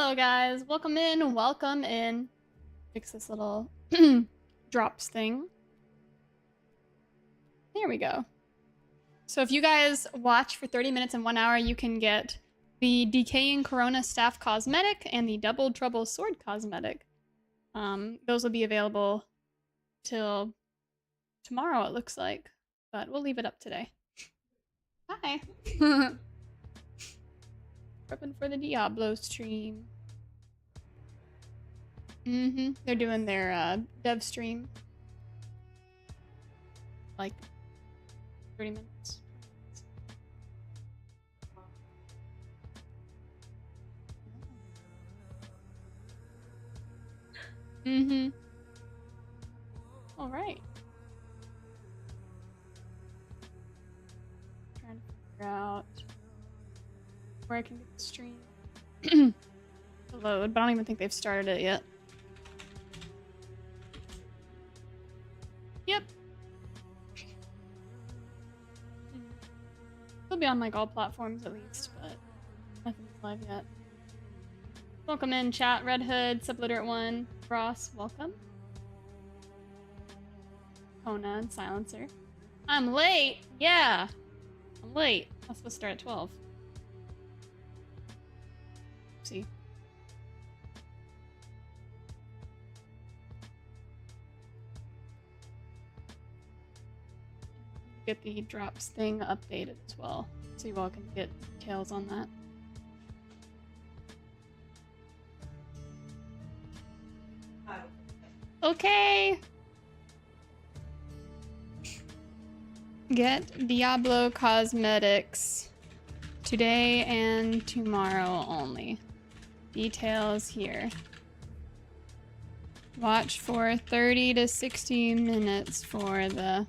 Hello guys, welcome in, welcome in. Fix this little drops thing. There we go. So if you guys watch for 30 minutes and 1 hour, you can get the Decaying Corona Staff Cosmetic and the Double Trouble Sword Cosmetic. Those will be available till tomorrow, it looks like, but we'll leave it up today. Hi. Prepping for the Diablo stream. They're doing their dev stream. Like 30 minutes. All right. Trying to figure out where I can get the stream to load, but I don't even think they've started it yet. Yep. It'll be on like all platforms at least, but nothing's live yet. Welcome in, chat. Red Hood, Subliterate1, Ross, welcome. Kona and Silencer. I'm late! Yeah! I'm late. I was supposed to start at 12. See. Get the drops thing updated as well, so you all can get details on that. Okay! Get Diablo cosmetics today and tomorrow only. Details here. Watch for 30 to 60 minutes for the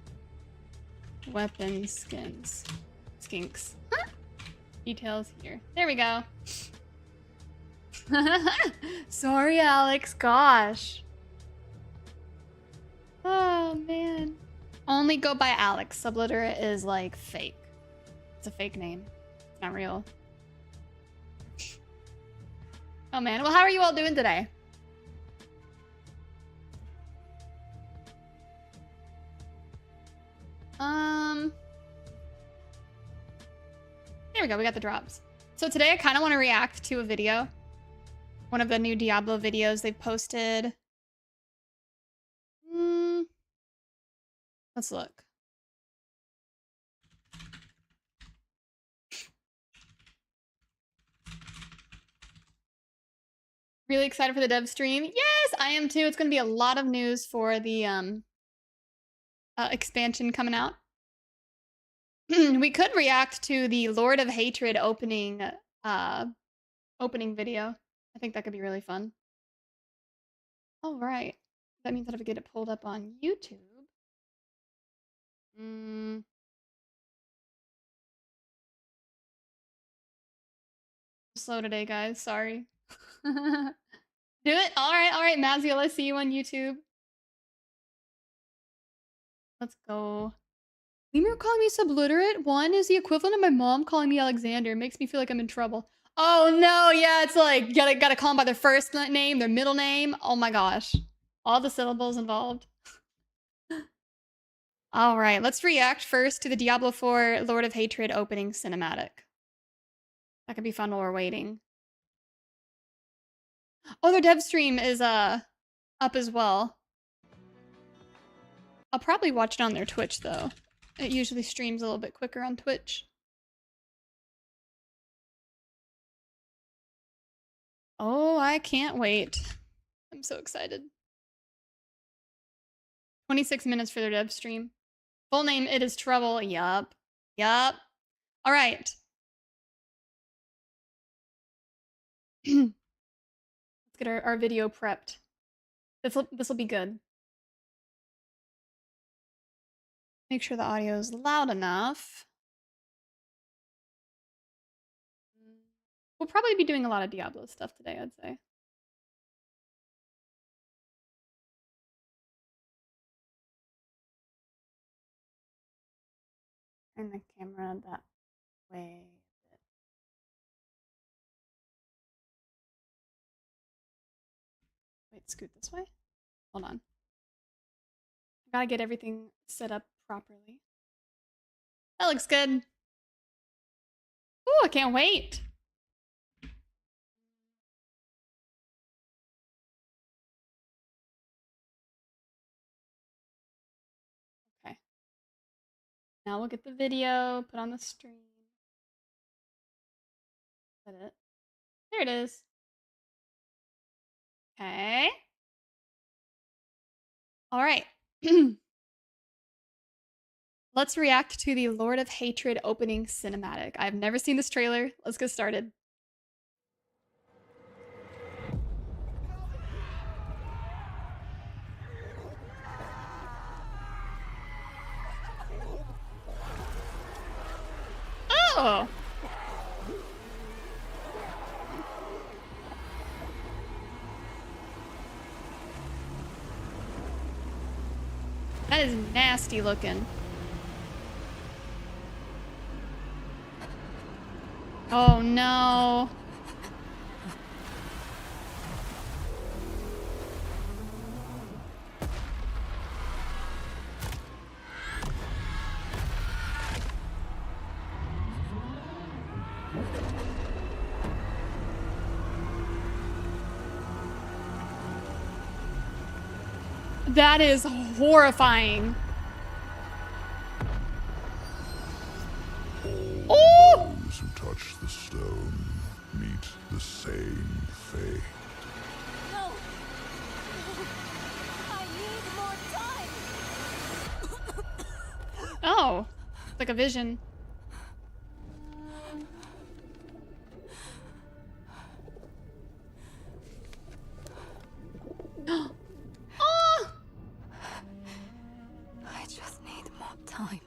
weapon skins. Skinks. Details here. There we go. Sorry, Alex. Gosh. Oh, man. Only go by Alex. Subliterate is like fake. It's a fake name. It's not real. Oh, man. Well, how are you all doing today? There we go. We got the drops. So today I kind of want to react to a video. One of the new Diablo videos they've posted. Let's look. Really excited for the dev stream. Yes, I am too. It's going to be a lot of news for the expansion coming out. We could react to the Lord of Hatred opening video. I think that could be really fun. All right. That means I have to get it pulled up on YouTube. Slow today, guys. Sorry. Do it. All right, Mazio. Let's see you on YouTube. Let's go. Lemur calling me subliterate? One is the equivalent of my mom calling me Alexander. It makes me feel like I'm in trouble. Oh no, yeah, it's like, gotta call them by their first name, their middle name. Oh my gosh. All the syllables involved. All right, let's react first to the Diablo 4 Lord of Hatred opening cinematic. That could be fun while we're waiting. Oh, their dev stream is up as well. I'll probably watch it on their Twitch though. It usually streams a little bit quicker on Twitch. Oh, I can't wait. I'm so excited. 26 minutes for their dev stream. Full name, It Is Trouble. Yup. Yup. All right. Let's get our video prepped. This will be good. Make sure the audio is loud enough. We'll probably be doing a lot of Diablo stuff today, I'd say. Turn the camera that way. Wait, scoot this way? Hold on. Gotta get everything set up properly. That looks good. Ooh, I can't wait. Okay. Now we'll get the video, put on the stream. Is that it? There it is. Okay. All right. Let's react to the Lord of Hatred opening cinematic. I've never seen this trailer. Let's get started. Oh! That is nasty looking. Oh no. That is horrifying. Oh! Those who touch the stone meet the same fate. No! I need more time! Oh, it's like a vision. Oh! I just need more time.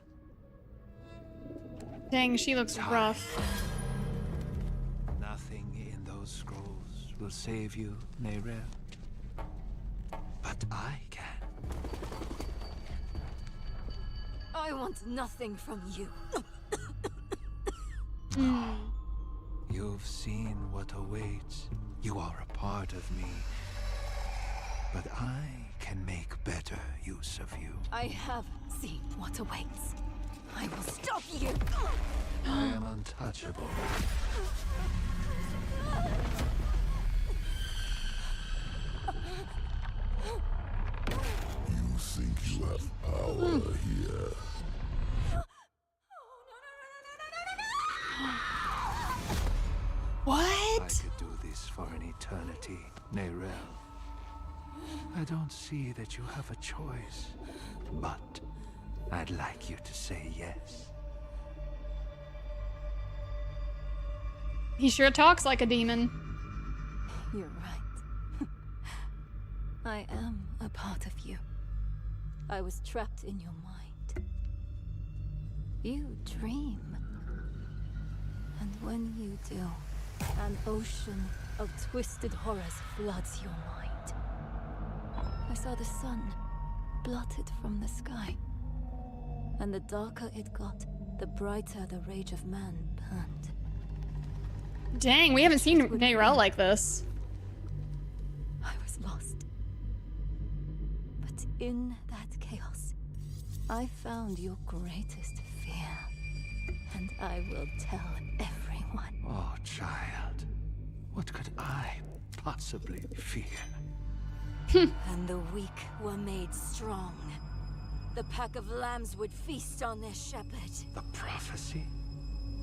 Dang, she looks rough. Nothing in those scrolls will save you, Neyrel. But I can. I want nothing from you. You've seen what awaits. You are a part of me. But I can make better use of you. I have seen what awaits. I will stop you! I am untouchable. You think you have power here? What? I could do this for an eternity, Neyrel. I don't see that you have a choice, but I'd like you to say yes. He sure talks like a demon. You're right. I am a part of you. I was trapped in your mind. You dream. And when you do, an ocean of twisted horrors floods your mind. I saw the sun blotted from the sky. And the darker it got, the brighter the rage of man burned. Dang, we haven't seen Neyrel like this. I was lost. But in that chaos, I found your greatest fear. And I will tell everyone. Oh, child. What could I possibly fear? And the weak were made strong. The pack of lambs would feast on their shepherd. The prophecy?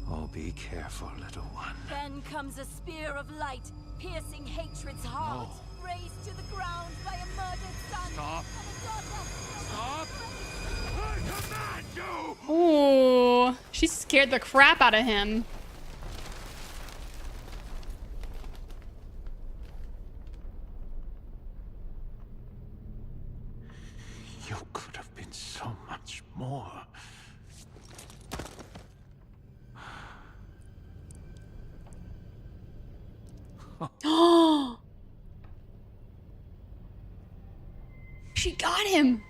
Oh, be careful, little one. Then comes a spear of light, piercing hatred's heart. No. Razed to the ground by a murdered son. Stop. And a daughter. Stop! I command you! Ooh, she scared the crap out of him. You could have been so much more. Oh, she got him.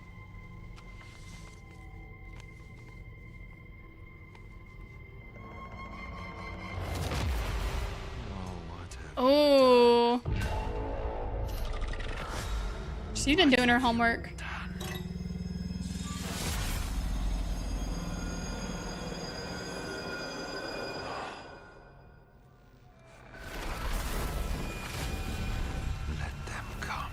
Oh, what a... Oh. She's been doing her homework. Let them come.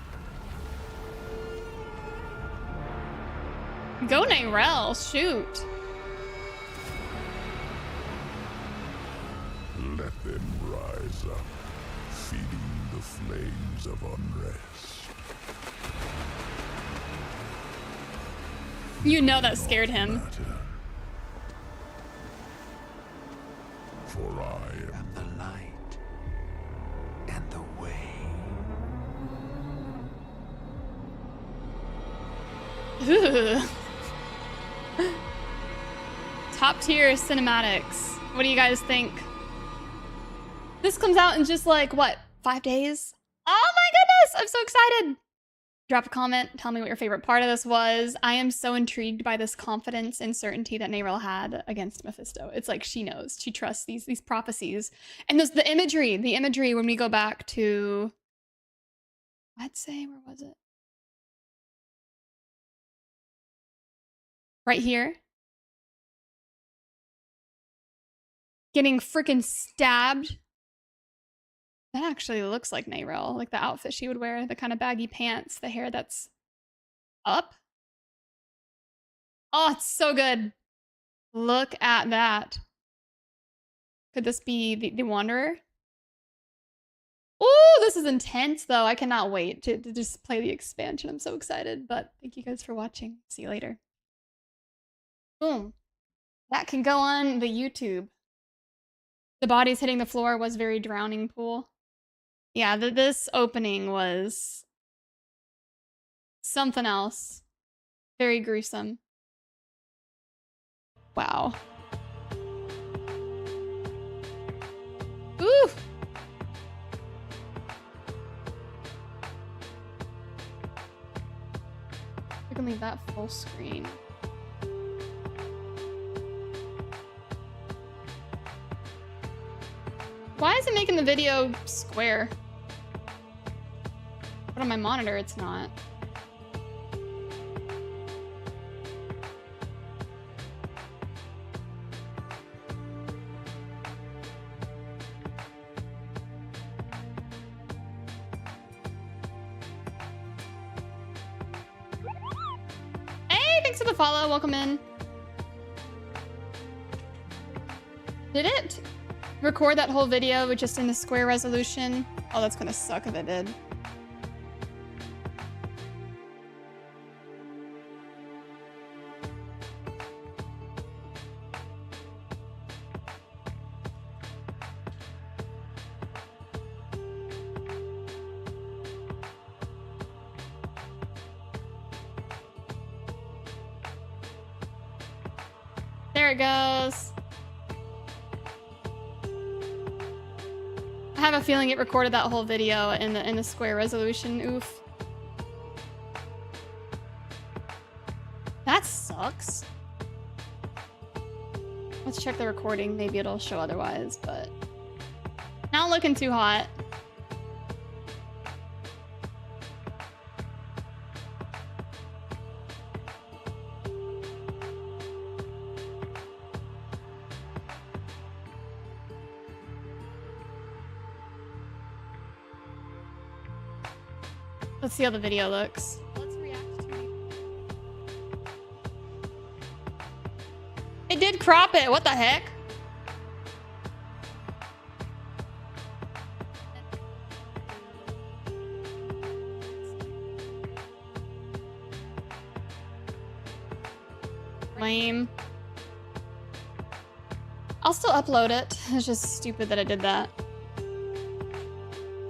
Go Nayrel, shoot. Let them rise up, feeding the flames of unrest. You know that scared him. Matter. For I am And the light. And the way. Ugh. Top tier cinematics. What do you guys think? This comes out in just like, what, 5 days? Oh my goodness, I'm so excited. Drop a comment, tell me what your favorite part of this was. I am so intrigued by this confidence and certainty that Nayrel had against Mephisto. It's like she knows, she trusts these prophecies. And there's the imagery when we go back to, I'd say, where was it? Right here. Getting freaking stabbed. That actually looks like Nayrel, like the outfit she would wear, the kind of baggy pants, the hair that's up. Oh, it's so good. Look at that. Could this be the Wanderer? Oh, this is intense though. I cannot wait to just play the expansion. I'm so excited, but thank you guys for watching. See you later. Boom. That can go on the YouTube. The bodies hitting the floor was very Drowning Pool. Yeah, this opening was something else. Very gruesome. Wow. Ooh! We can leave that full screen. Why is it making the video square? But on my monitor, it's not. Hey, thanks for the follow. Welcome in. Did it record that whole video with just in the square resolution? Oh, that's gonna suck if it did. There it goes. I have a feeling it recorded that whole video in the square resolution. Oof. That sucks. Let's check the recording. Maybe it'll show otherwise, but not looking too hot. Let's see how the video looks. Let's react to it. It did crop it. What the heck? Lame. I'll still upload it. It's just stupid that I did that.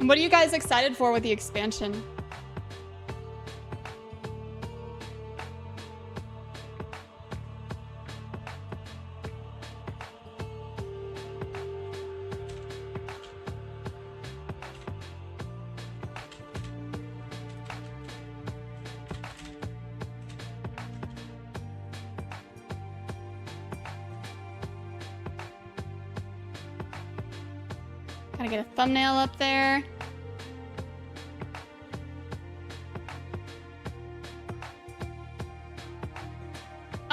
What are you guys excited for with the expansion? Gotta get a thumbnail up there.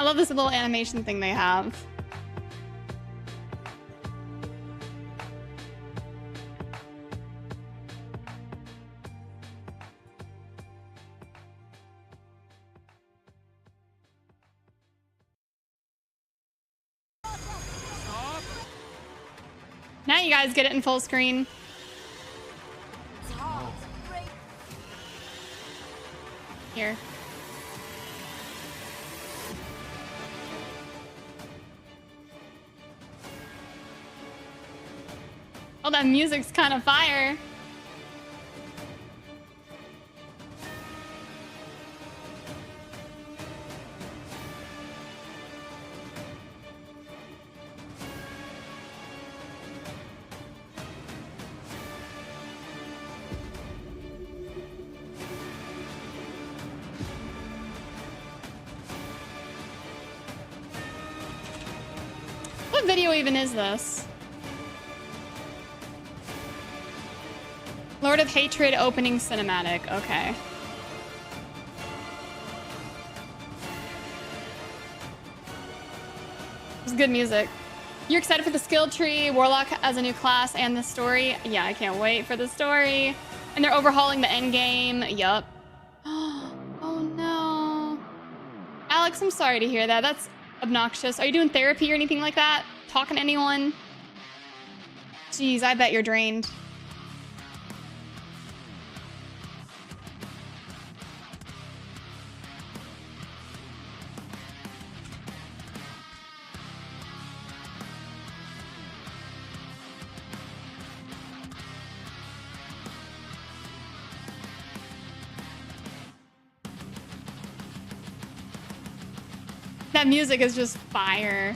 I love this little animation thing they have. Now you guys get it in full screen. Here. Oh, that music's kind of fire. What video even is this? Lord of Hatred opening cinematic. Okay. It's good music. You're excited for the skill tree, Warlock as a new class, and the story? Yeah, I can't wait for the story. And they're overhauling the endgame. Yup. Oh no. Alex, I'm sorry to hear that. That's obnoxious. Are you doing therapy or anything like that? Talking to anyone? Jeez, I bet you're drained. That music is just fire.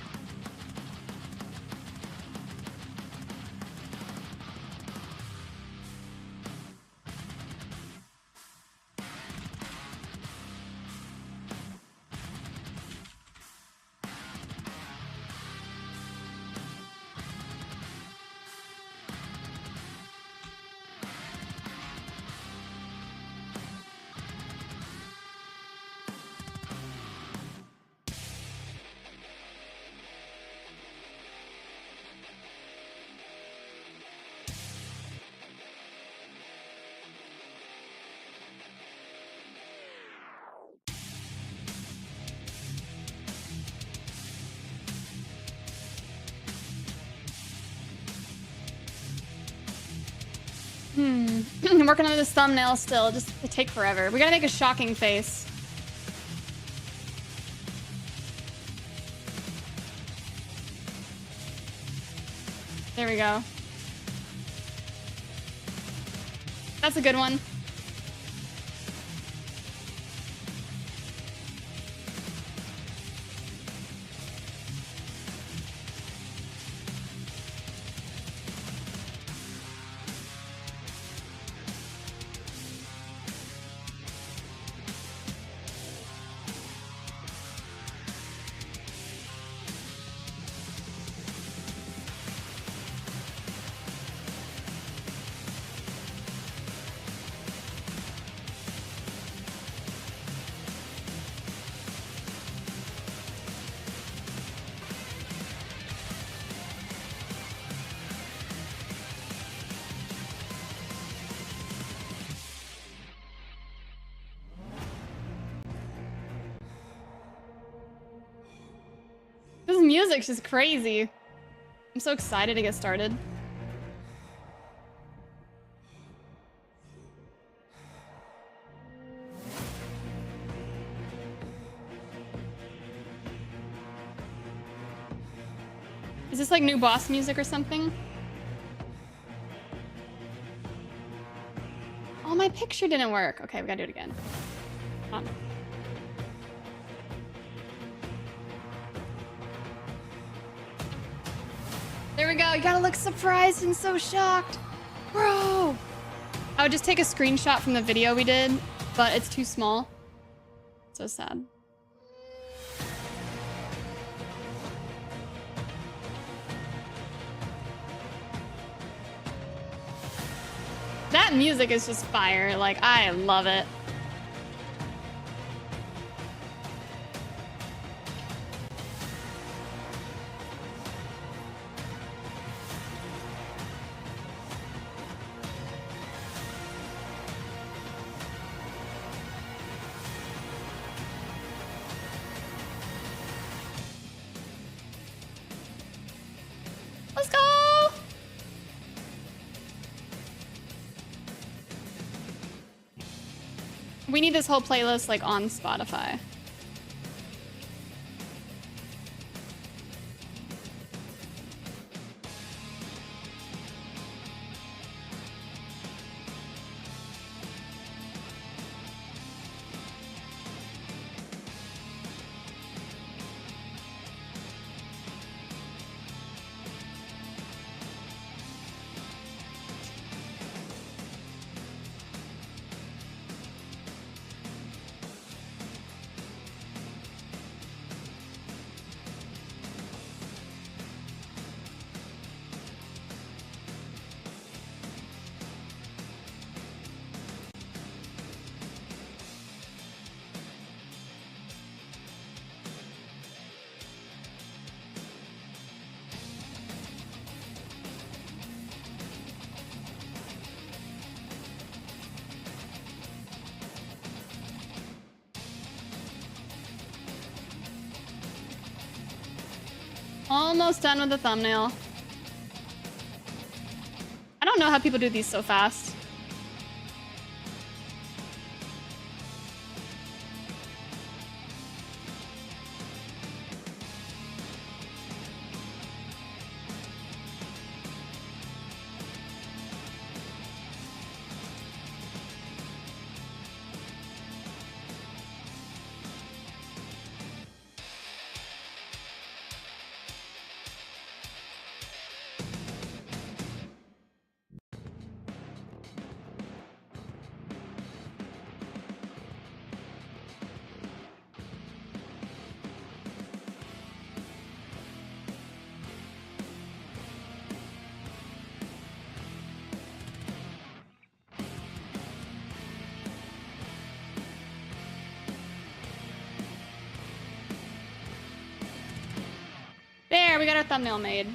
I'm working on this thumbnail still. Just it take forever. We gotta make a shocking face. There we go. That's a good one. This music's just crazy. I'm so excited to get started. Is this like new boss music or something? Oh, my picture didn't work. Okay, we gotta do it again. Come on. There we go. You gotta look surprised and so shocked. Bro! I would just take a screenshot from the video we did, but it's too small. So sad. That music is just fire. Like, I love it. We need this whole playlist like on Spotify. Almost done with the thumbnail. I don't know how people do these so fast. There, we got our thumbnail made.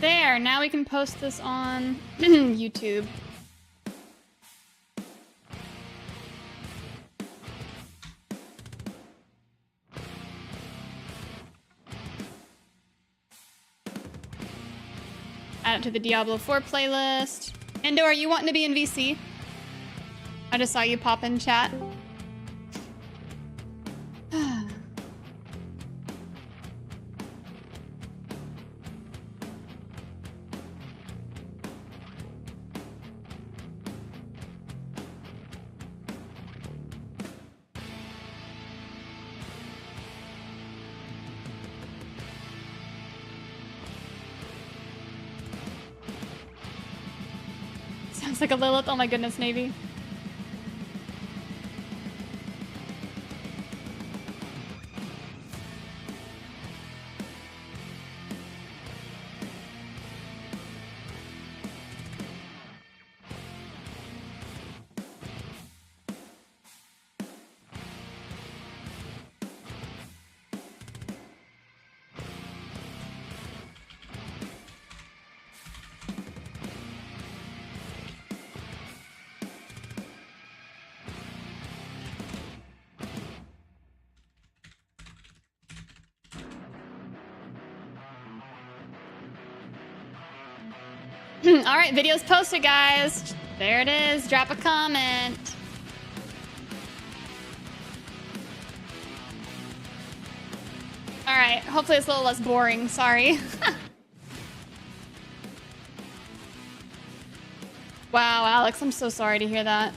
There, now we can post this on YouTube. Add it to the Diablo 4 playlist. Endo, are you wanting to be in VC? I just saw you pop in chat. Sounds like a Lilith. Oh my goodness, Navy. All right, video's posted, guys. There it is. Drop a comment. All right, hopefully it's a little less boring. Sorry. Wow, Alex, I'm so sorry to hear that.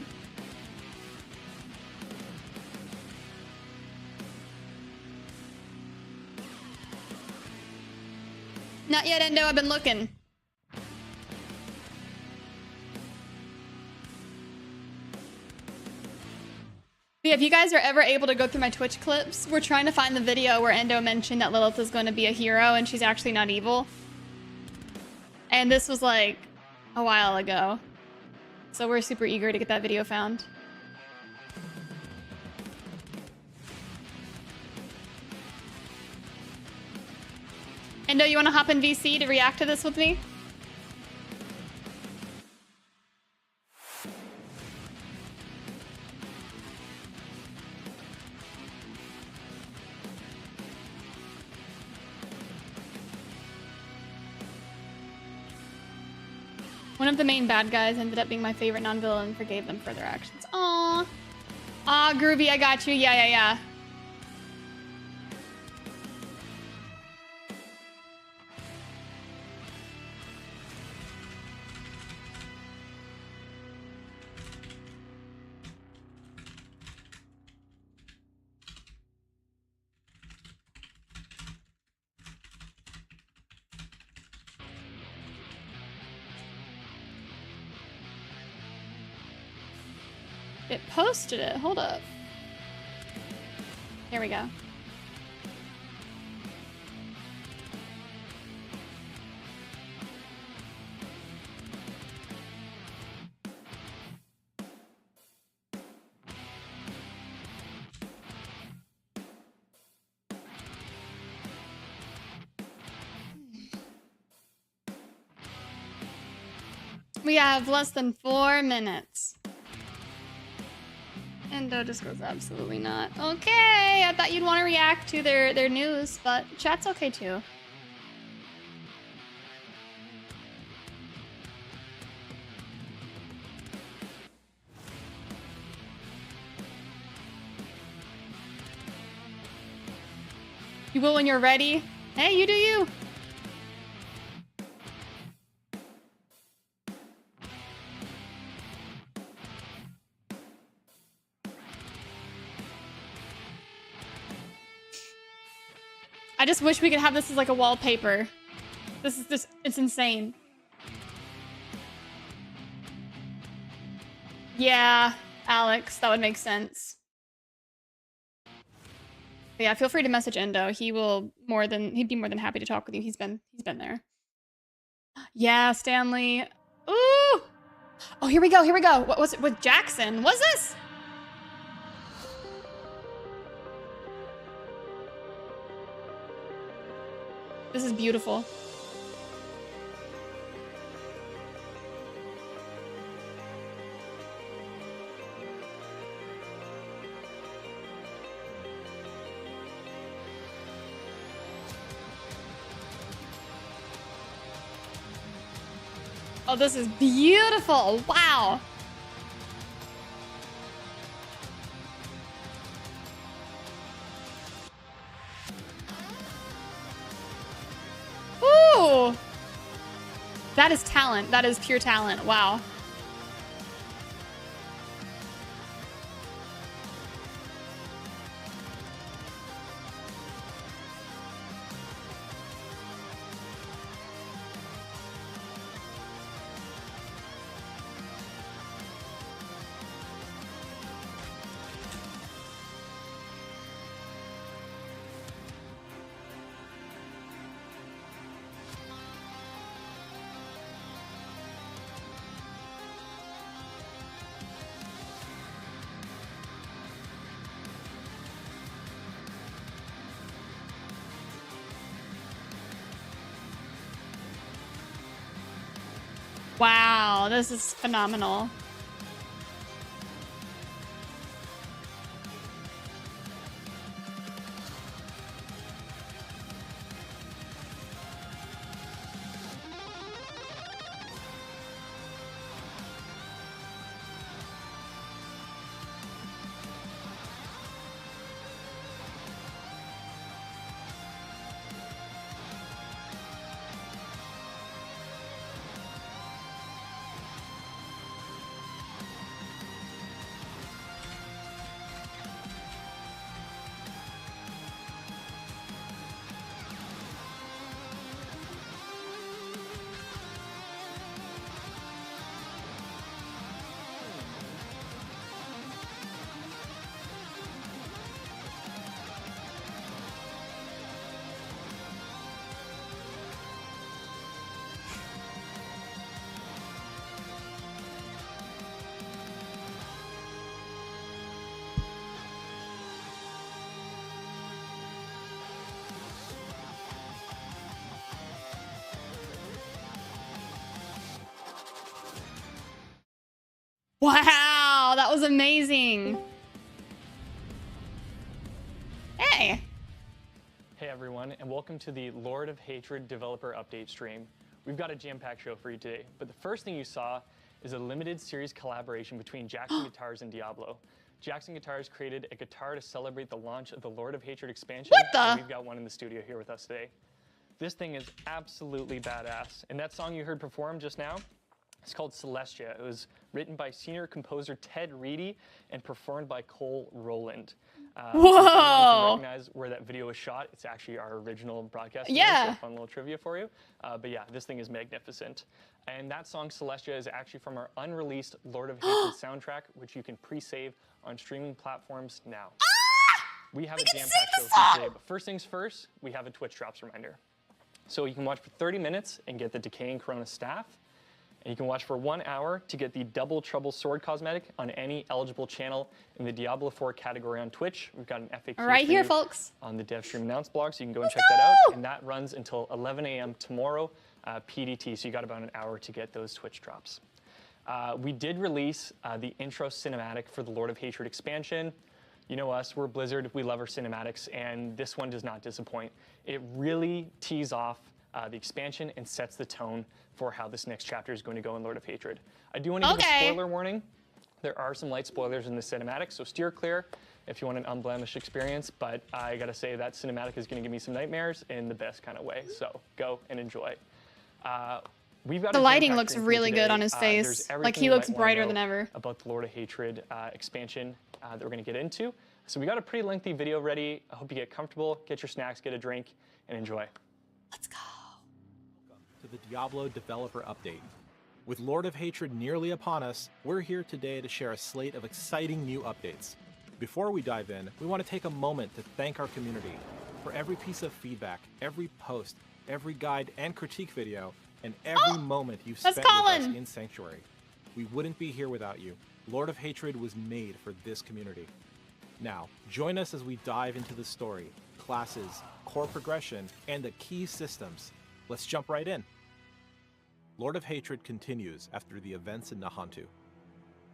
Not yet, Endo. I've been looking. But yeah, if you guys are ever able to go through my Twitch clips, we're trying to find the video where Endo mentioned that Lilith is going to be a hero and she's actually not evil. And this was like a while ago. So we're super eager to get that video found. Endo, you want to hop in VC to react to this with me? One of the main bad guys ended up being my favorite non-villain and forgave them for their actions. Aww. Aw, Groovy, I got you. Yeah. It posted it. Hold up. Here we go. We have less than 4 minutes. Endo just goes, absolutely not. Okay, I thought you'd want to react to their news, but chat's okay too. You will when you're ready. Hey, you do you. I just wish we could have this as like a wallpaper. This is just, it's insane. Yeah, Alex, that would make sense. But yeah, feel free to message Endo. He'd be more than happy to talk with you. He's been there. Yeah, Stanley. Ooh! Oh, here we go. What was it with Jackson? What's this? This is beautiful. Oh, this is beautiful. Wow. Ooh. That is talent. That is pure talent. Wow. Wow, this is phenomenal. Wow, that was amazing. Hey. Hey everyone, and welcome to the Lord of Hatred developer update stream. We've got a jam-packed show for you today, but the first thing you saw is a limited series collaboration between Jackson Guitars and Diablo. Jackson Guitars created a guitar to celebrate the launch of the Lord of Hatred expansion, What the? and we've got one in the studio here with us today. This thing is absolutely badass, and that song you heard performed just now, it's called Celestia. It was written by senior composer Ted Reedy and performed by Cole Rowland. Whoa! If anyone can recognize where that video was shot, it's actually our original broadcast. Yeah. So a fun little trivia for you. But yeah, this thing is magnificent. And that song, Celestia, is actually from our unreleased Lord of Hatred soundtrack, which you can pre-save on streaming platforms now. We have a jam-packed show for you today, but first things first, we have a Twitch Drops reminder. So you can watch for 30 minutes and get the Decaying Corona staff. And you can watch for 1 hour to get the Double Trouble Sword cosmetic on any eligible channel in the Diablo 4 category on Twitch. We've got an FAQ Right for here, you folks. on the Dev Stream Announce blog, so you can go and check that out. And that runs until 11 a.m. tomorrow, PDT, so you got about an hour to get those Twitch drops. We did release the intro cinematic for the Lord of Hatred expansion. You know us, we're Blizzard, we love our cinematics, and this one does not disappoint. It really tees off the expansion and sets the tone for how this next chapter is going to go in Lord of Hatred. I do want to give a spoiler warning. There are some light spoilers in the cinematic, so steer clear if you want an unblemished experience, but I gotta say that cinematic is gonna give me some nightmares in the best kind of way, so go and enjoy. We've got The a lighting jam-packed looks stream for really today. good on his There's face. Like everything he you looks might wanna brighter know than ever. about the Lord of Hatred expansion that we're gonna get into. So we got a pretty lengthy video ready. I hope you get comfortable, get your snacks, get a drink, and enjoy. Let's go. To the Diablo developer update. With Lord of Hatred nearly upon us, we're here today to share a slate of exciting new updates. Before we dive in, we want to take a moment to thank our community for every piece of feedback, every post, every guide and critique video, and every moment you've spent with us in Sanctuary. We wouldn't be here without you. Lord of Hatred was made for this community. Now, join us as we dive into the story, classes, core progression, and the key systems. Let's jump right in. Lord of Hatred continues after the events in Nahantu.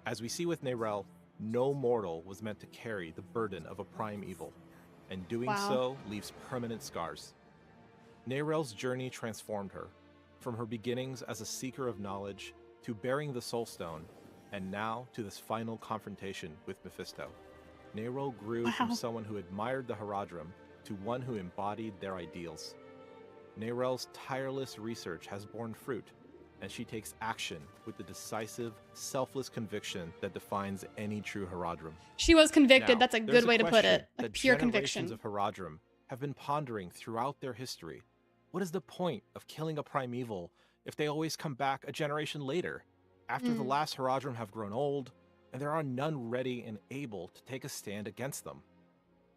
As we see with Neyrelle, no mortal was meant to carry the burden of a prime evil, and doing so leaves permanent scars. Neyrelle's journey transformed her, from her beginnings as a seeker of knowledge, to bearing the Soul Stone, and now to this final confrontation with Mephisto. Neyrelle grew from someone who admired the Haradrim to one who embodied their ideals. Neyrelle's tireless research has borne fruit, and she takes action with the decisive, selfless conviction that defines any true Haradrim. She was convicted. Now, That's a there's good way to put question it. A that pure generations conviction. of Haradrim have been pondering throughout their history. What is the point of killing a primeval if they always come back a generation later, after the last Haradrim have grown old, and there are none ready and able to take a stand against them?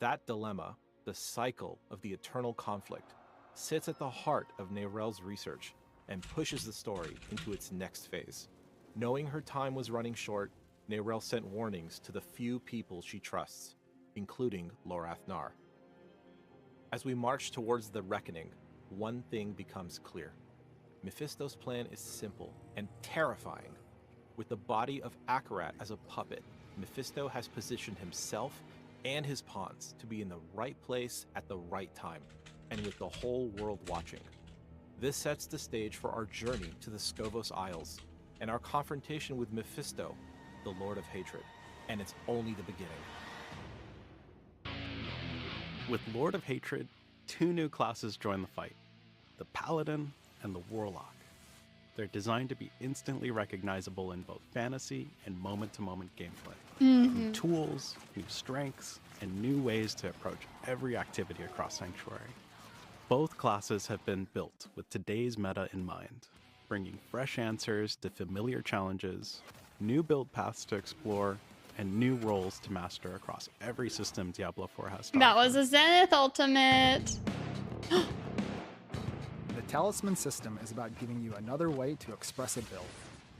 That dilemma, the cycle of the eternal conflict, sits at the heart of Neyrelle's research and pushes the story into its next phase. Knowing her time was running short, Neyrelle sent warnings to the few people she trusts, including Lorath Nar. As we march towards the reckoning, one thing becomes clear. Mephisto's plan is simple and terrifying. With the body of Akarat as a puppet, Mephisto has positioned himself and his pawns to be in the right place at the right time, and with the whole world watching. This sets the stage for our journey to the Skovos Isles, and our confrontation with Mephisto, the Lord of Hatred. And it's only the beginning. With Lord of Hatred, 2 new classes join the fight, the Paladin and the Warlock. They're designed to be instantly recognizable in both fantasy and moment-to-moment gameplay. New tools, new strengths, and new ways to approach every activity across Sanctuary. Both classes have been built with today's meta in mind, bringing fresh answers to familiar challenges, new build paths to explore, and new roles to master across every system Diablo 4 has to That offer. was a Zenith ultimate. The Talisman system is about giving you another way to express a build,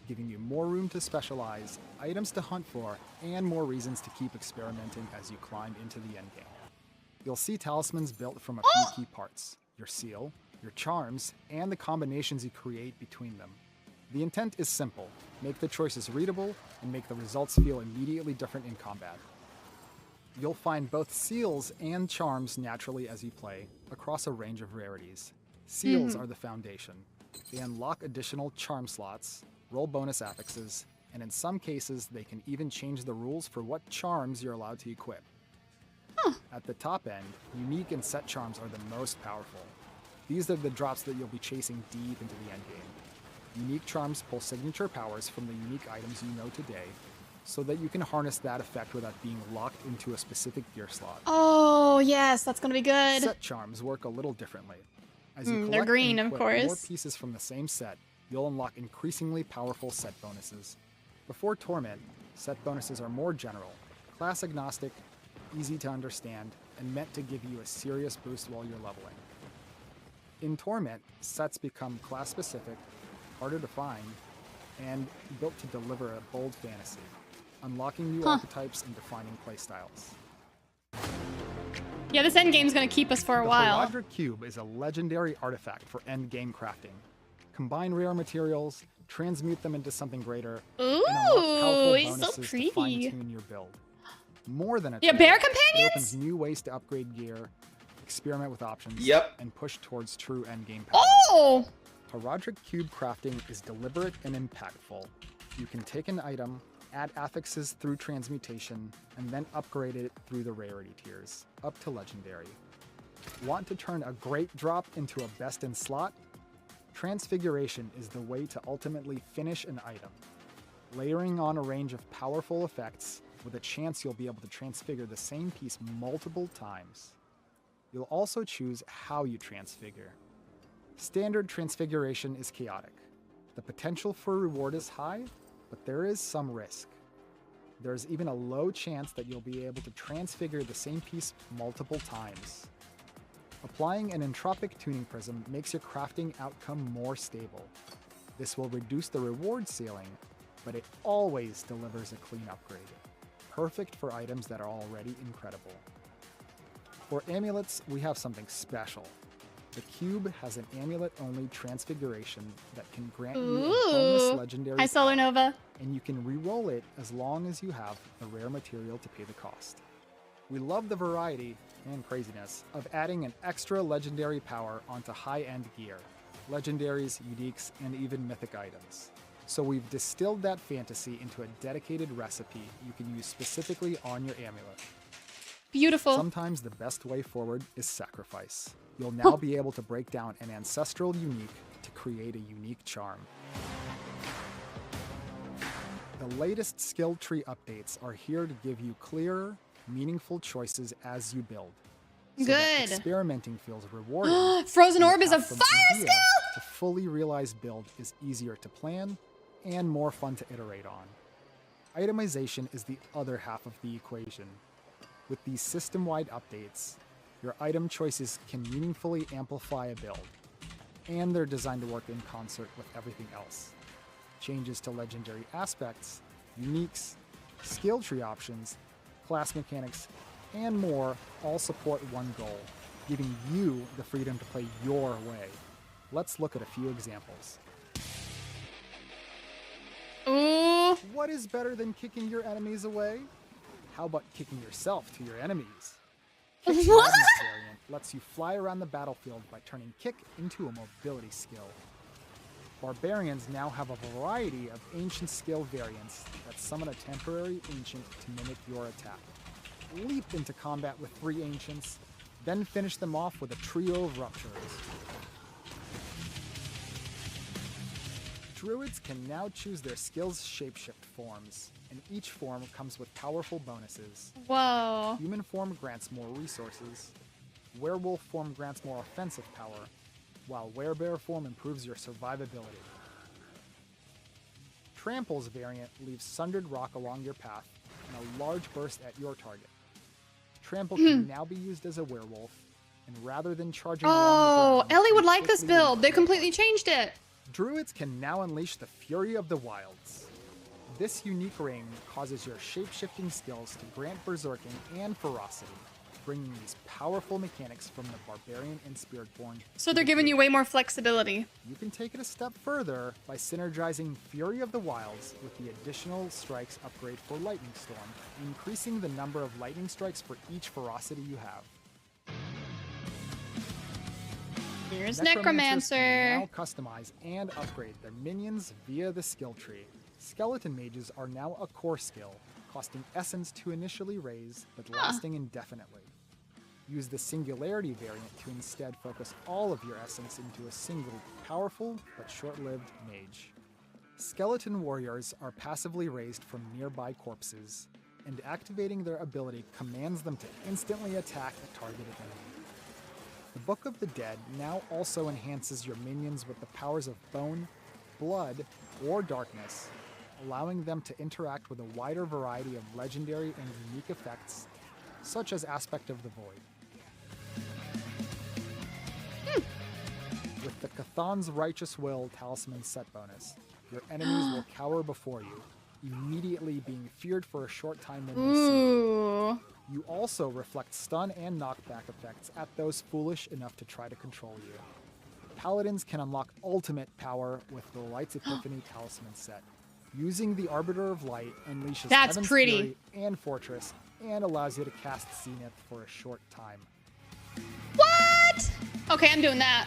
giving you more room to specialize, items to hunt for, and more reasons to keep experimenting as you climb into the endgame. You'll see talismans built from a few key parts: your seal, your charms, and the combinations you create between them. The intent is simple: make the choices readable and make the results feel immediately different in combat. You'll find both seals and charms naturally as you play, across a range of rarities. Seals are the foundation. They unlock additional charm slots, roll bonus affixes, and in some cases, they can even change the rules for what charms you're allowed to equip. At the top end, unique and set charms are the most powerful. These are the drops that you'll be chasing deep into the endgame. Unique charms pull signature powers from the unique items you know today, so that you can harness that effect without being locked into a specific gear slot. Oh, yes, that's gonna be good. Set charms work a little differently. As you they're collect green, and of equip more course. pieces from the same set, you'll unlock increasingly powerful set bonuses. Before Torment, set bonuses are more general, class agnostic, easy to understand, and meant to give you a serious boost while you're leveling. In Torment, sets become class specific, harder to find, and built to deliver a bold fantasy, unlocking new archetypes and defining playstyles. Yeah, this endgame's gonna keep us for a while. The Horadric Cube is a legendary artifact for endgame crafting. Combine rare materials, transmute them into something greater, and unlock powerful he's so bonuses to pretty. fine-tune your build. More than a Yeah, tool, bear it companions? opens new ways to upgrade gear, experiment with options, and push towards true endgame power. Oh! Horadric Cube crafting is deliberate and impactful. You can take an item, add affixes through transmutation, and then upgrade it through the rarity tiers, up to legendary. Want to turn a great drop into a best in slot? Transfiguration is the way to ultimately finish an item, layering on a range of powerful effects with a chance you'll be able to transfigure the same piece multiple times. You'll also choose how you transfigure. Standard transfiguration is chaotic. The potential for reward is high, but there is some risk. There's even a low chance that you'll be able to transfigure the same piece multiple times. Applying an entropic tuning prism makes your crafting outcome more stable. This will reduce the reward ceiling, but it always delivers a clean upgrade. Perfect for items that are already incredible. For amulets, we have something special. The cube has an amulet-only transfiguration that can grant you a bonus legendary Hi, Solar power, Nova. and you can re-roll it as long as you have the rare material to pay the cost. We love the variety and craziness of adding an extra legendary power onto high-end gear, legendaries, uniques, and even mythic items. So we've distilled that fantasy into a dedicated recipe you can use specifically on your amulet. Beautiful. Sometimes the best way forward is sacrifice. You'll now be able to break down an ancestral unique to create a unique charm. The latest skill tree updates are here to give you clearer, meaningful choices as you build. So that Good. experimenting feels rewarding. Frozen and Orb is a path from fire idea skill! to fully realized build is easier to plan and more fun to iterate on. Itemization is the other half of the equation. With these system-wide updates, your item choices can meaningfully amplify a build, and they're designed to work in concert with everything else. Changes to legendary aspects, uniques, skill tree options, class mechanics, and more all support one goal, giving you the freedom to play your way. Let's look at a few examples. Ooh. What is better than kicking your enemies away? How about kicking yourself to your enemies? Kick's What? Madness variant lets you fly around the battlefield by turning kick into a mobility skill. Barbarians now have a variety of ancient skill variants that summon a temporary ancient to mimic your attack. Leap into combat with 3 ancients, then finish them off with a trio of ruptures. Druids can now choose their skills' shapeshift forms, and each form comes with powerful bonuses. Whoa. Human form grants more resources, werewolf form grants more offensive power, while werebear form improves your survivability. Trample's variant leaves sundered rock along your path and a large burst at your target. Trample can now be used as a werewolf, and rather than charging along Oh, the ground, Ellie would you like this quickly build. They leap completely changed it. Druids can now unleash the fury of the wilds. This unique ring causes your shape-shifting skills to grant berserking and ferocity. bringing these powerful mechanics from the Barbarian and Spiritborn. So they're giving you way more flexibility. You can take it a step further by synergizing Fury of the Wilds with the additional strikes upgrade for Lightning Storm, increasing the number of lightning strikes for each ferocity you have. Here's Necromancers Necromancer. can now customize and upgrade their minions via the skill tree. Skeleton mages are now a core skill, costing essence to initially raise, but lasting indefinitely. Use the Singularity variant to instead focus all of your essence into a single, powerful but short-lived mage. Skeleton warriors are passively raised from nearby corpses, and activating their ability commands them to instantly attack a targeted enemy. The Book of the Dead now also enhances your minions with the powers of Bone, Blood, or Darkness, allowing them to interact with a wider variety of legendary and unique effects, such as Aspect of the Void. With the Cathan's Righteous Will Talisman set bonus, your enemies will cower before you, immediately being feared for a short time when they see you. Ooh. You also reflect stun and knockback effects at those foolish enough to try to control you. Paladins can unlock ultimate power with the Light's Epiphany Talisman set. Using the Arbiter of Light unleashes That's Heaven's pretty. Fury and Fortress, and allows you to cast Zenith for a short time. What? Okay, I'm doing that.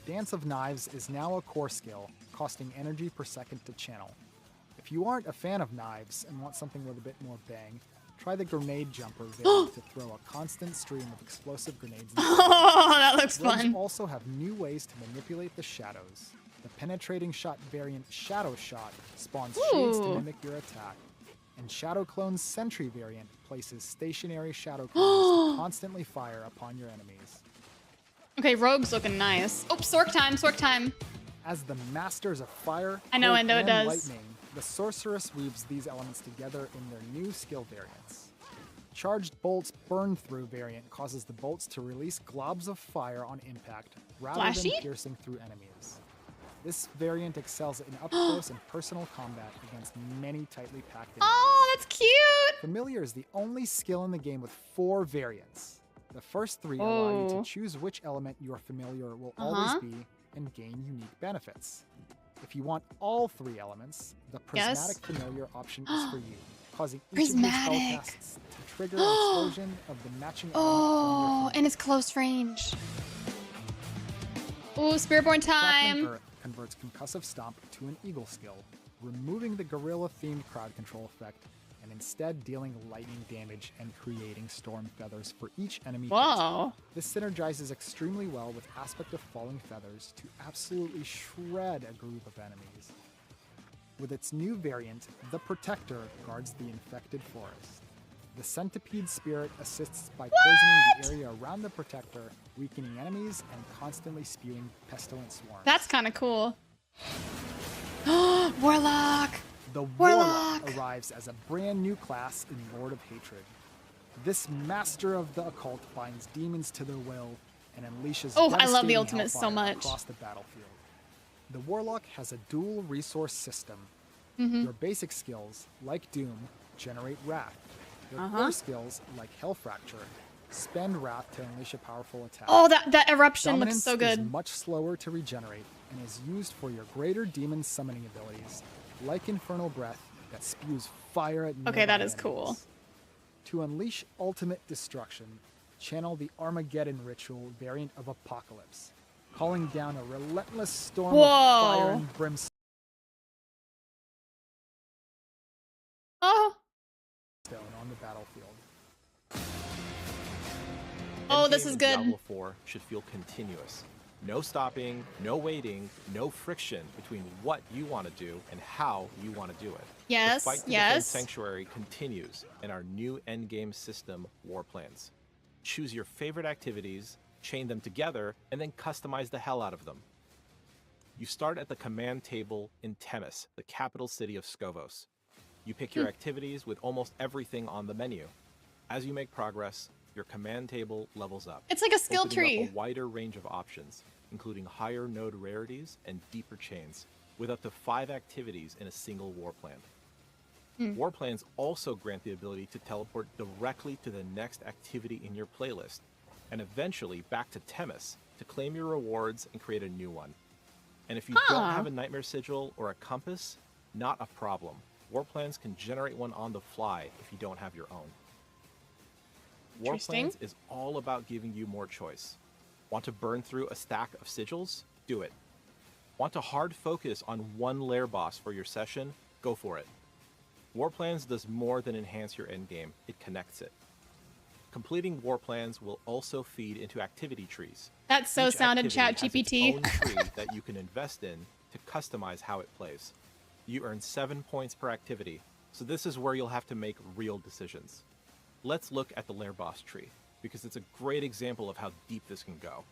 Dance of Knives is now a core skill, costing energy per second to channel. If you aren't a fan of knives and want something with a bit more bang, try the Grenade Jumper variant to throw a constant stream of explosive grenades. Oh, that looks Rogues fun. also have new ways to manipulate the shadows. The Penetrating Shot variant Shadow Shot spawns shades to Ooh. mimic your attack. And Shadow Clone's Sentry variant places stationary shadow clones to constantly fire upon your enemies. Okay, Rogue's looking nice. Oh, Sork time, Sork time. As the Masters of Fire, I know Cold, Endo and does. Lightning, the Sorceress weaves these elements together in their new skill variants. Charged Bolt's Burn Through variant causes the bolts to release globs of fire on impact rather Flashy? than piercing through enemies. This variant excels in up-close and personal combat against many tightly packed enemies. Oh, that's cute. Familiar is the only skill in the game with 4 variants. The first 3 allow you to Oh. choose which element your familiar will always be and gain unique benefits. If you want all 3 elements, the Prismatic Familiar option is for you, causing each of your Prismatic. spellcasts to trigger an explosion of the matching element Oh, from and it's close range. Ooh, Spiritborn Crackling time. Earth converts Concussive Stomp to an Eagle skill, removing the gorilla-themed crowd control effect and instead dealing lightning damage and creating storm feathers for each enemy hit. Whoa. This synergizes extremely well with Aspect of Falling Feathers to absolutely shred a group of enemies. With its new variant, the Protector guards the infected forest. The Centipede Spirit assists by poisoning the area around the Protector, weakening enemies and constantly spewing pestilent swarms. That's kind of cool. Warlock. The Warlock! Warlock arrives as a brand new class in Lord of Hatred. This master of the occult binds demons to their will and unleashes Oh, I love the devastating ultimate so hellfire much. across the battlefield. The Warlock has a dual resource system. Mm-hmm. Your basic skills, like Doom, generate Wrath. Your core skills, like Hell Fracture, spend Wrath to unleash a powerful attack. Oh, that eruption Dominance looks so is good. much slower to regenerate and is used for your greater demon summoning abilities, like Infernal Breath that spews fire at Okay, nearby that is enemies. cool. To unleash ultimate destruction, channel the Armageddon ritual variant of Apocalypse, calling down a relentless storm of fire Whoa. and brimstone Oh. on the battlefield. Oh, this Endgame is in good. Diablo 4 should feel continuous. No stopping, no waiting, no friction between what you want to do and how you want to do it. Yes, The fight to defend yes. Sanctuary continues in our new endgame system, War Plans. Choose your favorite activities, chain them together, and then customize the hell out of them. You start at the command table in Temis, the capital city of Skovos. You pick your activities with almost everything on the menu. As you make progress, your command table levels up. It's like a skill opening tree. up a wider range of options, including higher node rarities and deeper chains, with up to 5 activities in a single war plan. Warplanes also grant the ability to teleport directly to the next activity in your playlist, and eventually back to Temis to claim your rewards and create a new one. And if you don't have a Nightmare Sigil or a compass, not a problem. Warplanes can generate one on the fly if you don't have your own. Interesting. Warplanes is all about giving you more choice. Want to burn through a stack of sigils? Do it. Want to hard focus on one lair boss for your session? Go for it. Warplanes does more than enhance your endgame, it connects it. Completing Warplanes will also feed into activity trees. That so Each sounded activity has ChatGPT. its own tree that you can invest in to customize how it plays. You earn 7 points per activity, so this is where you'll have to make real decisions. Let's look at the lair boss tree, because it's a great example of how deep this can go.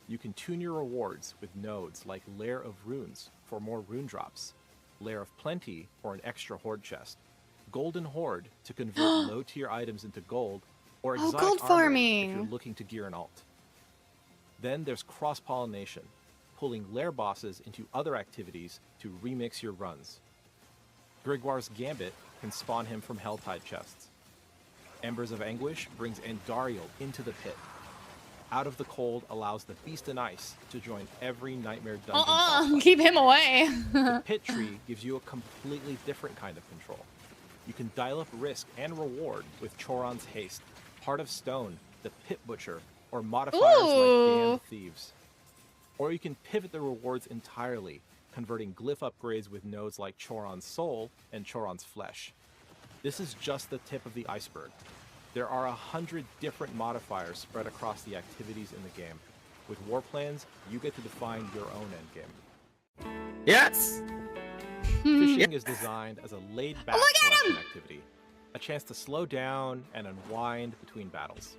You can tune your rewards with nodes like Lair of Runes for more rune drops, Lair of Plenty for an extra horde chest, Golden Horde to convert low-tier items into gold, or exotic gold armor farming. if you're looking to gear an alt. Then there's cross-pollination, pulling lair bosses into other activities to remix your runs. Grigwar's Gambit can spawn him from Helltide chests. Embers of Anguish brings Andariel into the pit. Out of the Cold allows the Beast and Ice to join every Nightmare dungeon boss fight. Keep him away. The Pit Tree gives you a completely different kind of control. You can dial up risk and reward with Choron's Haste, Heart of Stone, the Pit Butcher, or modifiers like Damned Thieves. Or you can pivot the rewards entirely, converting glyph upgrades with nodes like Choron's Soul and Choron's Flesh. This is just the tip of the iceberg. There are 100 different modifiers spread across the activities in the game. With Warplanes, you get to define your own endgame. Yes! Fishing is designed as a laid-back collection activity, a chance to slow down and unwind between battles.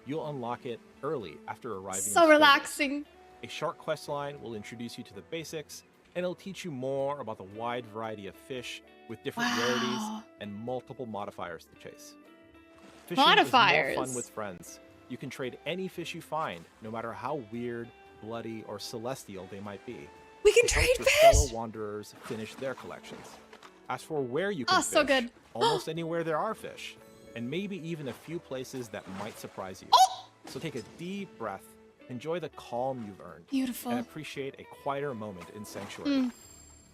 You'll unlock it early after arriving. So relaxing. A short quest line will introduce you to the basics, and it'll teach you more about the wide variety of fish with different rarities and multiple modifiers to chase. Fishing is more fun with friends. You can trade any fish you find, no matter how weird, bloody, or celestial they might be. We can It trade helps your fish. fellow wanderers finish their collections. As for where you can fish, so good. almost anywhere there are fish, and maybe even a few places that might surprise you. So take a deep breath, enjoy the calm you've earned, Beautiful. and appreciate a quieter moment in Sanctuary.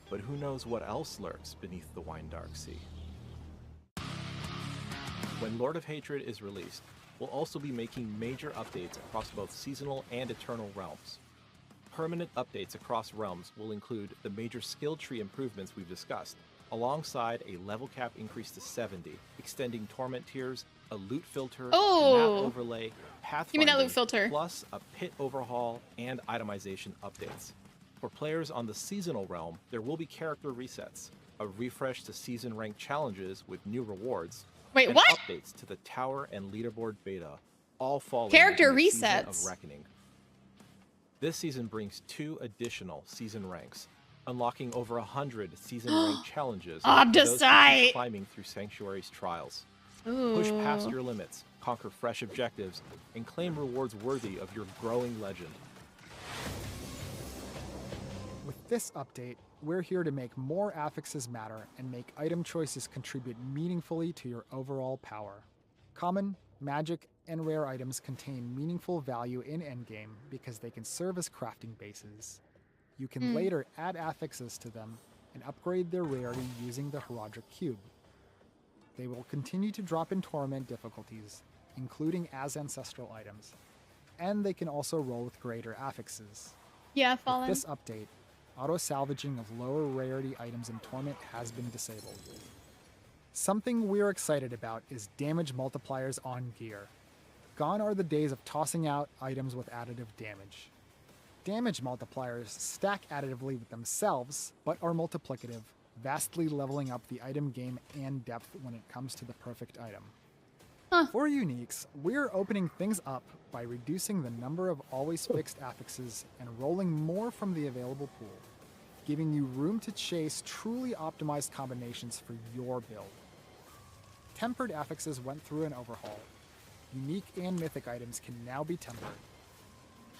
But who knows what else lurks beneath the wine dark sea? When Lord of Hatred is released, we'll also be making major updates across both seasonal and eternal realms. Permanent updates across realms will include the major skill tree improvements we've discussed, alongside a level cap increase to 70, extending torment tiers, a loot filter, map overlay, pathfinding, Give me that loot filter. plus a pit overhaul and itemization updates. For players on the seasonal realm, there will be character resets, a refresh to season rank challenges with new rewards, Wait, and what? updates to the tower and leaderboard beta, all falling Character in the season resets. of Reckoning. This season brings 2 additional season ranks, unlocking over 100 season rank challenges for those who keep Obdicite. climbing through Sanctuary's trials. Push past your limits, conquer fresh objectives, and claim rewards worthy of your growing legend. With this update, we're here to make more affixes matter and make item choices contribute meaningfully to your overall power. Common, magic, and rare items contain meaningful value in endgame because they can serve as crafting bases. You can later add affixes to them and upgrade their rarity using the Heraldric Cube. They will continue to drop in Torment difficulties, including as ancestral items, and they can also roll with greater affixes. Yeah, With fallen. this update, auto-salvaging of lower rarity items in Torment has been disabled. Something we're excited about is damage multipliers on gear. Gone are the days of tossing out items with additive damage. Damage multipliers stack additively with themselves, but are multiplicative, vastly leveling up the item game and depth when it comes to the perfect item. For uniques, we're opening things up by reducing the number of always fixed affixes and rolling more from the available pool, giving you room to chase truly optimized combinations for your build. Tempered affixes went through an overhaul. Unique and mythic items can now be tempered.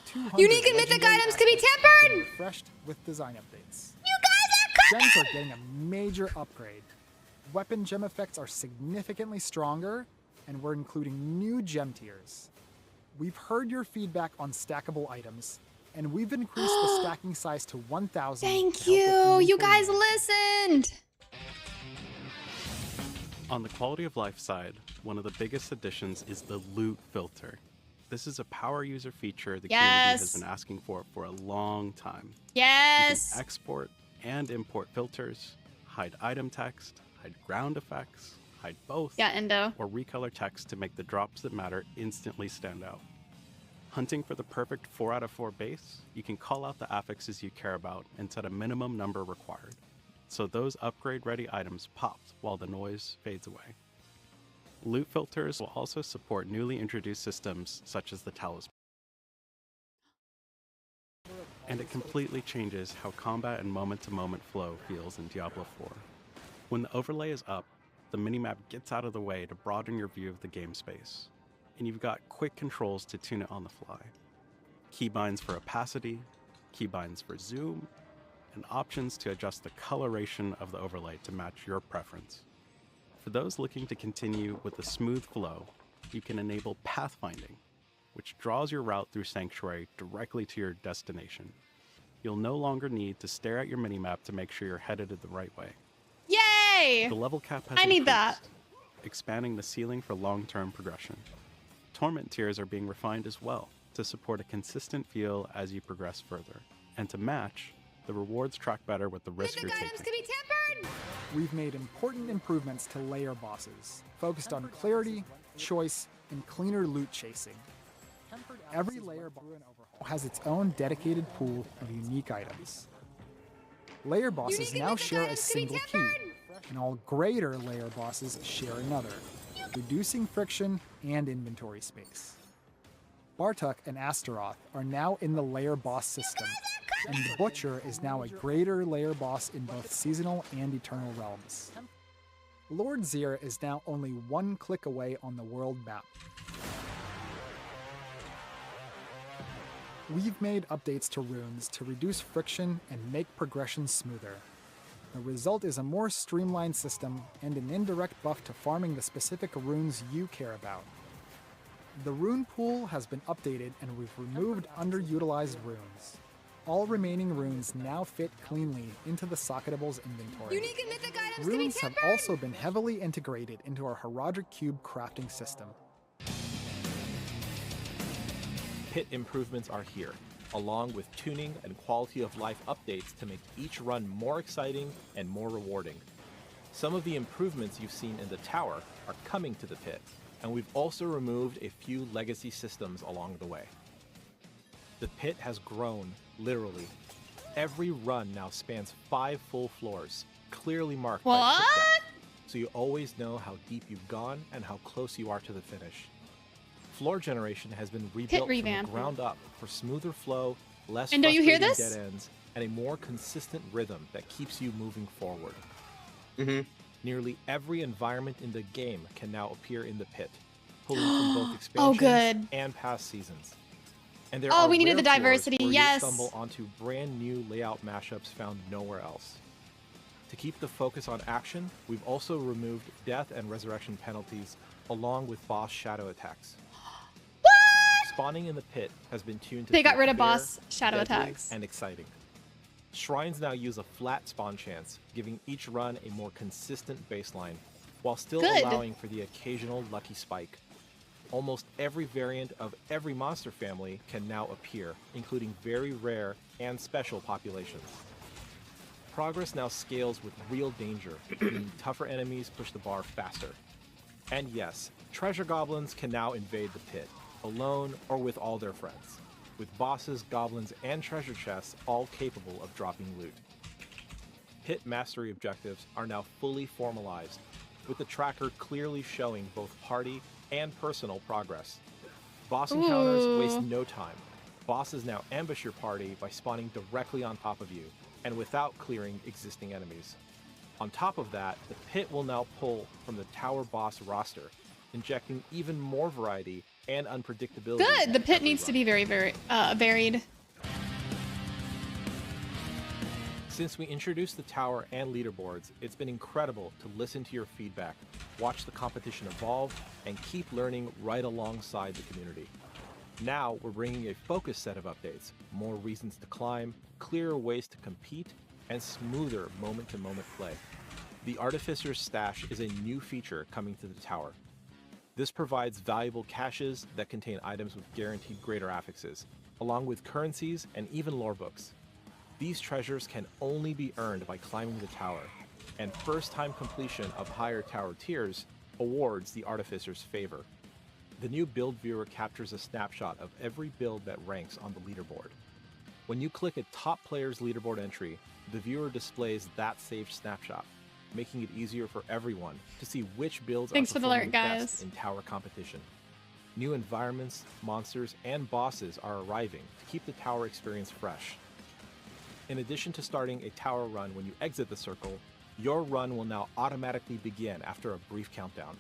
200 Unique and mythic legendary items can be aspects have been tempered! refreshed with design updates. You guys are Gems are getting a major upgrade. Weapon gem effects are significantly stronger, and we're including new gem tiers. We've heard your feedback on stackable items, and we've increased the stacking size to 1,000. Thank you. You guys listened. On the quality of life side, one of the biggest additions is the loot filter. This is a power user feature the community has been asking for a long time. Yes. You can export and import filters, hide item text, hide ground effects, hide both, Yeah, Endo. or recolor text to make the drops that matter instantly stand out. Hunting for the perfect 4 out of 4 base, you can call out the affixes you care about and set a minimum number required, so those upgrade-ready items pop while the noise fades away. Loot filters will also support newly introduced systems such as the talisman. And it completely changes how combat and moment-to-moment flow feels in Diablo 4. When the overlay is up, the minimap gets out of the way to broaden your view of the game space, and you've got quick controls to tune it on the fly. Keybinds for opacity, keybinds for zoom, and options to adjust the coloration of the overlay to match your preference. For those looking to continue with a smooth flow, you can enable pathfinding, which draws your route through Sanctuary directly to your destination. You'll no longer need to stare at your minimap to make sure you're headed the right way. Yay! The level cap has I need that. increased, expanding the ceiling for long-term progression. Torment tiers are being refined as well to support a consistent feel as you progress further. And to match, the rewards track better with the risk you're taking. be tempered. We've made important improvements to layer bosses, focused on clarity, choice, and cleaner loot chasing. Every layer boss has its own dedicated pool of unique items. Layer bosses now share a single key, and all greater layer bosses share another, reducing friction and inventory space. Bartok and Astaroth are now in the layer boss system, and the Butcher is now a greater layer boss in both Seasonal and Eternal Realms. Lord Zir is now only one click away on the world map. We've made updates to runes to reduce friction and make progression smoother. The result is a more streamlined system and an indirect buff to farming the specific runes you care about. The rune pool has been updated and we've removed underutilized runes. All remaining runes now fit cleanly into the Socketable's inventory. Unique and mythic items Runes have also been heavily integrated into our Herodric Cube crafting system. Pit improvements are here, along with tuning and quality of life updates to make each run more exciting and more rewarding. Some of the improvements you've seen in the tower are coming to the pit, and we've also removed a few legacy systems along the way. The pit has grown, literally. Every run now spans 5 full floors, clearly marked by pit depth, so you always know how deep you've gone and how close you are to the finish. Floor generation has been rebuilt from the ground up for smoother flow, less And don't you hear frustrating this? dead ends, and a more consistent rhythm that keeps you moving forward. Nearly every environment in the game can now appear in the pit, pulling from both expansions good. and past seasons. And there Oh, are we needed rare the floors diversity, where yes. you stumble onto brand new layout mashups found nowhere else. To keep the focus on action, we've also removed death and resurrection penalties along with boss shadow attacks. Spawning in the pit has been tuned to They got feel rid of fair, boss shadow deadly, attacks. and exciting. Shrines now use a flat spawn chance, giving each run a more consistent baseline, while still Good. allowing for the occasional lucky spike. Almost every variant of every monster family can now appear, including very rare and special populations. Progress now scales with real danger, meaning tougher enemies push the bar faster. And yes, treasure goblins can now invade the pit, alone or with all their friends, with bosses, goblins, and treasure chests all capable of dropping loot. Pit mastery objectives are now fully formalized, with the tracker clearly showing both party and personal progress. Boss encounters waste no time. Bosses now ambush your party by spawning directly on top of you, and without clearing existing enemies. On top of that, the pit will now pull from the tower boss roster, injecting even more variety and unpredictability. Good. The pit every needs to run. be very, very varied. Since we introduced the tower and leaderboards, it's been incredible to listen to your feedback, watch the competition evolve, and keep learning right alongside the community. Now we're bringing a focused set of updates, more reasons to climb, clearer ways to compete, and smoother moment-to-moment play. The Artificer's Stash is a new feature coming to the tower. This provides valuable caches that contain items with guaranteed greater affixes, along with currencies and even lore books. These treasures can only be earned by climbing the tower, and first-time completion of higher tower tiers awards the Artificer's favor. The new build viewer captures a snapshot of every build that ranks on the leaderboard. When you click a top player's leaderboard entry, the viewer displays that saved snapshot, making it easier for everyone to see which builds Thanks are for the performing alert, best guys. in tower competition. New environments, monsters, and bosses are arriving to keep the tower experience fresh. In addition to starting a tower run when you exit the circle, your run will now automatically begin after a brief countdown.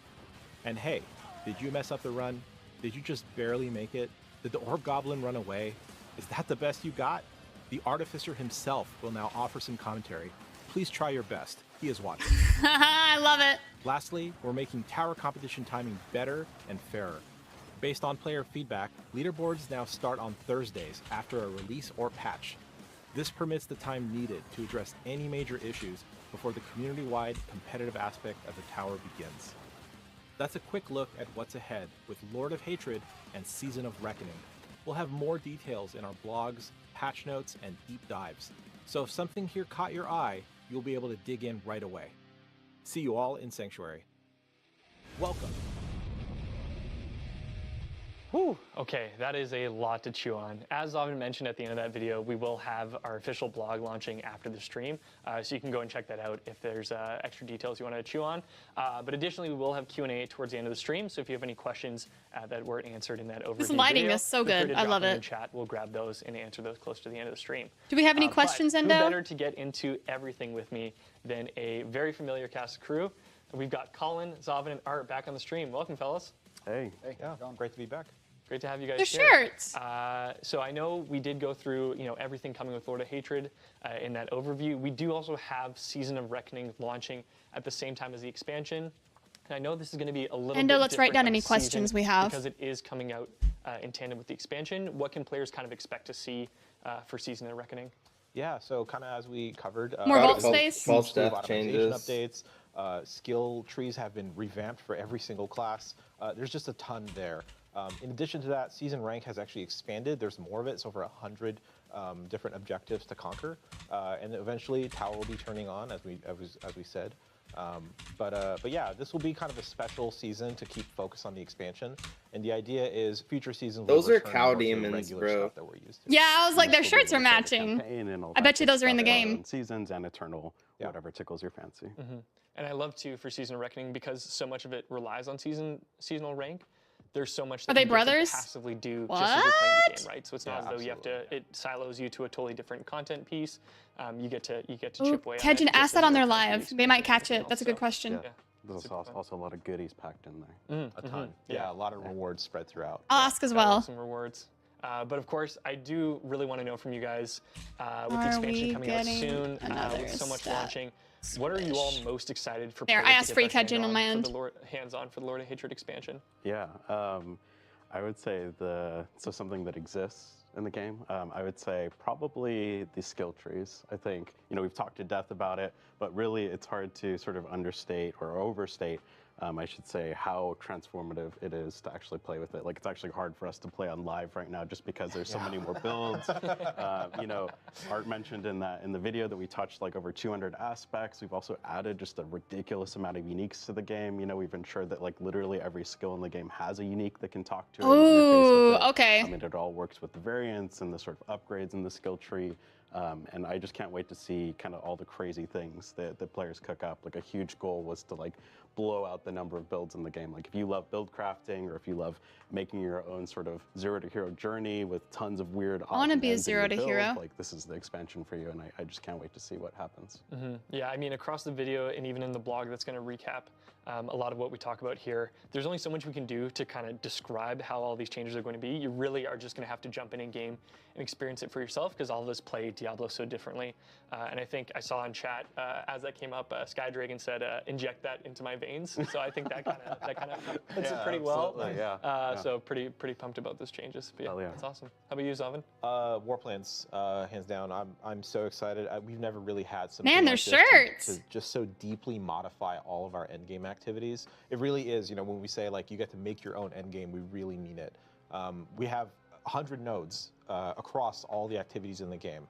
And hey, did you mess up the run? Did you just barely make it? Did the Orb Goblin run away? Is that the best you got? The Artificer himself will now offer some commentary. Please try your best. He is watching. I love it. Lastly, we're making tower competition timing better and fairer. Based on player feedback, leaderboards now start on Thursdays after a release or patch. This permits the time needed to address any major issues before the community-wide competitive aspect of the tower begins. That's a quick look at what's ahead with Lord of Hatred and Season of Reckoning. We'll have more details in our blogs, patch notes, and deep dives. So if something here caught your eye, you'll be able to dig in right away. See you all in Sanctuary. Welcome. Whew. Okay, that is a lot to chew on. As Zovan mentioned at the end of that video, we will have our official blog launching after the stream, so you can go and check that out if there's extra details you want to chew on. But additionally, we will have Q&A towards the end of the stream, so if you have any questions that weren't answered in that overview This lighting video, is so feel free good. to I drop love them in it. the chat. We'll grab those and answer those close to the end of the stream. Do we have any But questions, who Endo? better to get into everything with me than a very familiar cast of crew? We've got Colin, Zovan, and Art back on the stream. Welcome, fellas. Hey, yeah, great to be back. Great to have you guys The here. shirts. So I know we did go through, everything coming with Lord of Hatred in that overview. We do also have Season of Reckoning launching at the same time as the expansion. And I know this is going to be a little Endo, bit let's write different down of any a season questions we have. because it is coming out in tandem with the expansion. What can players kind of expect to see for Season of Reckoning? Yeah, so kind of as we covered, More vault vault- space? vault Huge staff stat changes, changes. updates, skill trees have been revamped for every single class. There's just a ton there. In addition to that, season rank has actually expanded. There's more of it. It's over 100 different objectives to conquer, and eventually Tower will be turning on, as we said. But yeah, this will be kind of a special season to keep focus on the expansion. And the idea is future seasons. Those will are return cow more to the demons, regular bro. stuff that we're used to. Yeah, I was like, their This will be shirts are the sort of matching. campaign and all I that bet you good those are in the stuff, game. and seasons and eternal, whatever tickles your fancy. And I love too for Season of Reckoning because so much of it relies on seasonal rank. There's so much that Are they you get to brothers? passively do just as you're playing the What? game, right? So it's Yeah, not as though you have to. absolutely. It silos you to a totally different content piece. You get to Ooh, chip away. Kedgen, on it, ask just that as on you're their playing live. the They might experience catch and it. That's a everything good question. else. So, There's super fun. also a lot of goodies packed in there. A ton. Yeah, a lot of rewards spread throughout. I'll ask as Gotta love well. some rewards. But of course, I do really want to know from you guys with the Are expansion we coming out getting soon, another with so much stat launching. What are you all most excited for? There, I players asked to for get their Kedgen on my end. hands-on for the Lord of Hatred expansion. Yeah, I would say something that exists in the game. I would say probably the skill trees. I think we've talked to death about it, but really it's hard to sort of understate or overstate. I should say how transformative it is to actually play with it. Like it's actually hard for us to play on live right now just because there's so many more builds. Art mentioned in the video that we touched like over 200 aspects. We've also added just a ridiculous amount of uniques to the game. We've ensured that like literally every skill in the game has a unique that can talk to it. and interface with it. Ooh, okay. I mean, it all works with the variants and the sort of upgrades in the skill tree. And I just can't wait to see kind of all the crazy things that the players cook up. Like a huge goal was to like blow out the number of builds in the game. Like if you love build crafting or if you love making your own sort of zero to hero journey with tons of weird I wanna awesome be a ends in your zero to build, hero. like this is the expansion for you, and I just can't wait to see what happens. Yeah, I mean, across the video and even in the blog that's going to recap a lot of what we talk about here, there's only so much we can do to kind of describe how all these changes are going to be. You really are just going to have to jump in game and experience it for yourself because all of us played Diablo so differently. And I think I saw in chat as that came up, Skydragon said, "Inject that into my veins." So I think that kind of puts it pretty well. So pretty pumped about those changes. But yeah, that's awesome. How about you, Zavin? Warplanes, hands down. I'm so excited. We've never really had something Man, like their this shirts. to just so deeply modify all of our endgame activities. It really is. When we say like you get to make your own endgame, we really mean it. We have 100 nodes across all the activities in the game.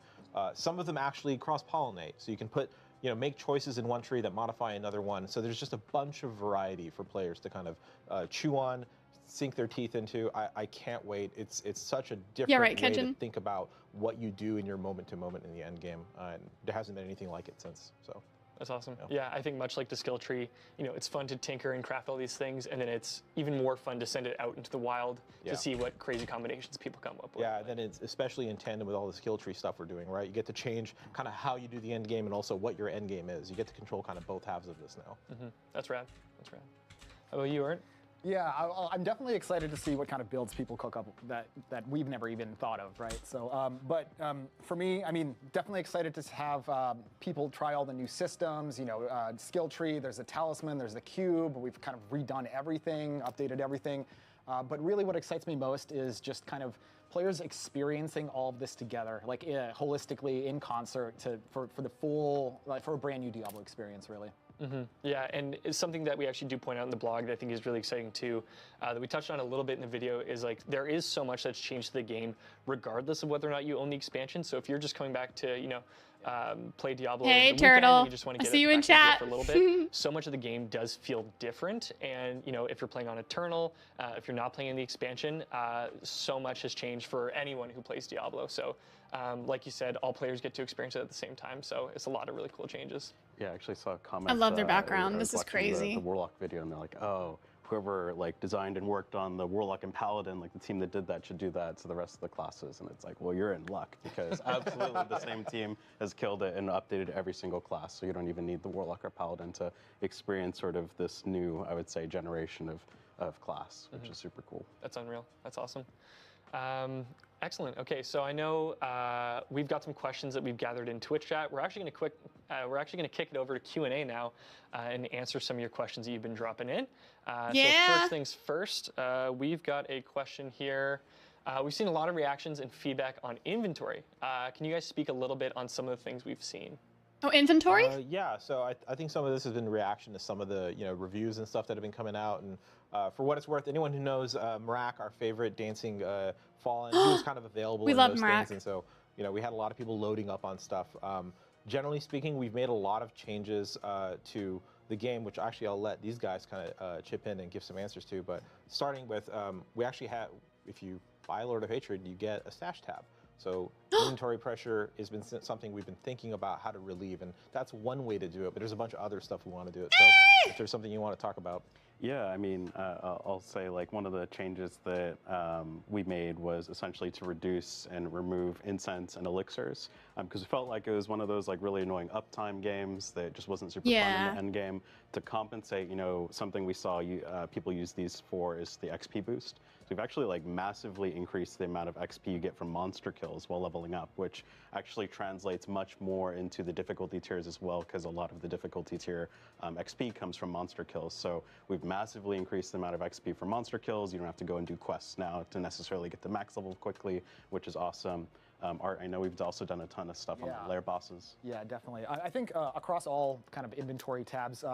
Some of them actually cross-pollinate, so you can put, make choices in one tree that modify another one. So there's just a bunch of variety for players to kind of chew on, sink their teeth into. I can't wait. It's such a different way to think about what you do in your moment to moment in the end game. There hasn't been anything like it since. So. That's awesome. Yeah, I think much like the skill tree, it's fun to tinker and craft all these things, and then it's even more fun to send it out into the wild to see what crazy combinations people come up with. Yeah, and then it's especially in tandem with all the skill tree stuff we're doing, right? You get to change kind of how you do the end game and also what your end game is. You get to control kind of both halves of this now. That's rad. That's rad. How about you, Art? Yeah, I'm definitely excited to see what kind of builds people cook up that we've never even thought of, right? So, for me, I mean, definitely excited to have people try all the new systems. Skill tree. There's a talisman. There's the cube. We've kind of redone everything, updated everything. But really, what excites me most is just kind of players experiencing all of this together, like holistically in concert, for the full, for a brand new Diablo experience, really. Yeah, and it's something that we actually do point out in the blog that I think is really exciting too, that we touched on a little bit in the video, is like there is so much that's changed to the game regardless of whether or not you own the expansion. So if you're just coming back to, play Diablo hey, over the weekend, Turtle. and you just want to get I see you in back into it chat. for a little bit, so much of the game does feel different. And, if you're playing on Eternal, if you're not playing in the expansion, so much has changed for anyone who plays Diablo. So like you said, all players get to experience it at the same time. So it's a lot of really cool changes. Yeah, I actually saw a comment. I love their I background. was This is watching crazy. The Warlock video, and they're like, oh, whoever designed and worked on the Warlock and Paladin, the team that did that should do that to the rest of the classes. And it's like, well, you're in luck, because absolutely the same team has killed it and updated every single class. So you don't even need the Warlock or Paladin to experience sort of this new, I would say, generation of class, which is super cool. That's unreal. That's awesome. Excellent. Okay, so I know we've got some questions that we've gathered in Twitch chat. We're actually going to kick it over to Q&A now and answer some of your questions that you've been dropping in. So first things first, we've got a question here. We've seen a lot of reactions and feedback on inventory. Can you guys speak a little bit on some of the things we've seen? Oh, inventory? Yeah, so I think some of this has been reaction to some of the reviews and stuff that have been coming out. And for what it's worth, anyone who knows Marak, our favorite dancing Fallen, he was kind of available We in love those Marak. things. And so we had a lot of people loading up on stuff. Generally speaking, we've made a lot of changes to the game, which actually I'll let these guys kind of chip in and give some answers to. But starting with, we actually have, if you buy Lord of Hatred, you get a stash tab. So inventory pressure has been something we've been thinking about how to relieve, and that's one way to do it, but there's a bunch of other stuff we want to do it. So if there's something you want to talk about. Yeah, I mean, I'll say one of the changes that we made was essentially to reduce and remove incense and elixirs, because we felt like it was one of those really annoying uptime games that just wasn't super fun in the end game. To compensate, something we saw people use these for is the XP boost. So we've actually massively increased the amount of XP you get from monster kills while leveling up, which actually translates much more into the difficulty tiers as well, because a lot of the difficulty tier XP comes from monster kills. So we've massively increased the amount of XP for monster kills. You don't have to go and do quests now to necessarily get to max level quickly, which is awesome. Art, I know we've also done a ton of stuff on the lair bosses. Yeah, definitely. I think across all kind of inventory tabs,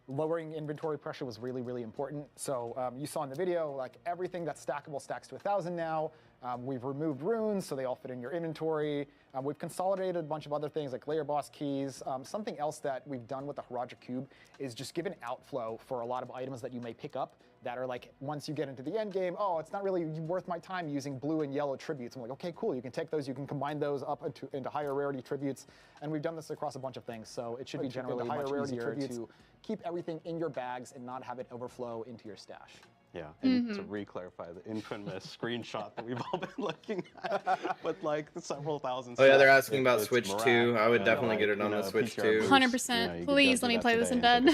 lowering inventory pressure was really, really important. So you saw in the video, everything that's stackable stacks to 1,000 now. We've removed runes, so they all fit in your inventory. We've consolidated a bunch of other things like layer boss keys. Something else that we've done with the Haraja Cube is just give an outflow for a lot of items that you may pick up that are once you get into the end game, oh, it's not really worth my time using blue and yellow tributes. I'm like, okay, cool, you can take those, you can combine those up into higher rarity tributes, and we've done this across a bunch of things, so it should be generally much easier to keep everything in your bags and not have it overflow into your stash. Yeah, and to re-clarify the infamous screenshot that we've all been looking at with several thousand. Oh yeah, they're asking about Switch 2. I would definitely get it on the Switch 2. 100%. Please let me play this in bed.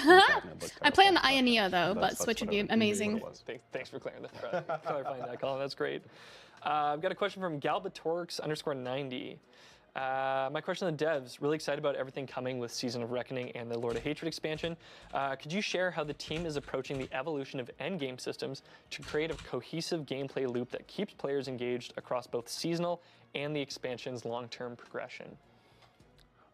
I play on the Ioneo though, but Switch would be amazing. Thanks for clarifying that, Colin. That's great. I've got a question from Galbatorix_90. My question to the devs, really excited about everything coming with Season of Reckoning and the Lord of Hatred expansion. Could you share how the team is approaching the evolution of endgame systems to create a cohesive gameplay loop that keeps players engaged across both seasonal and the expansion's long-term progression?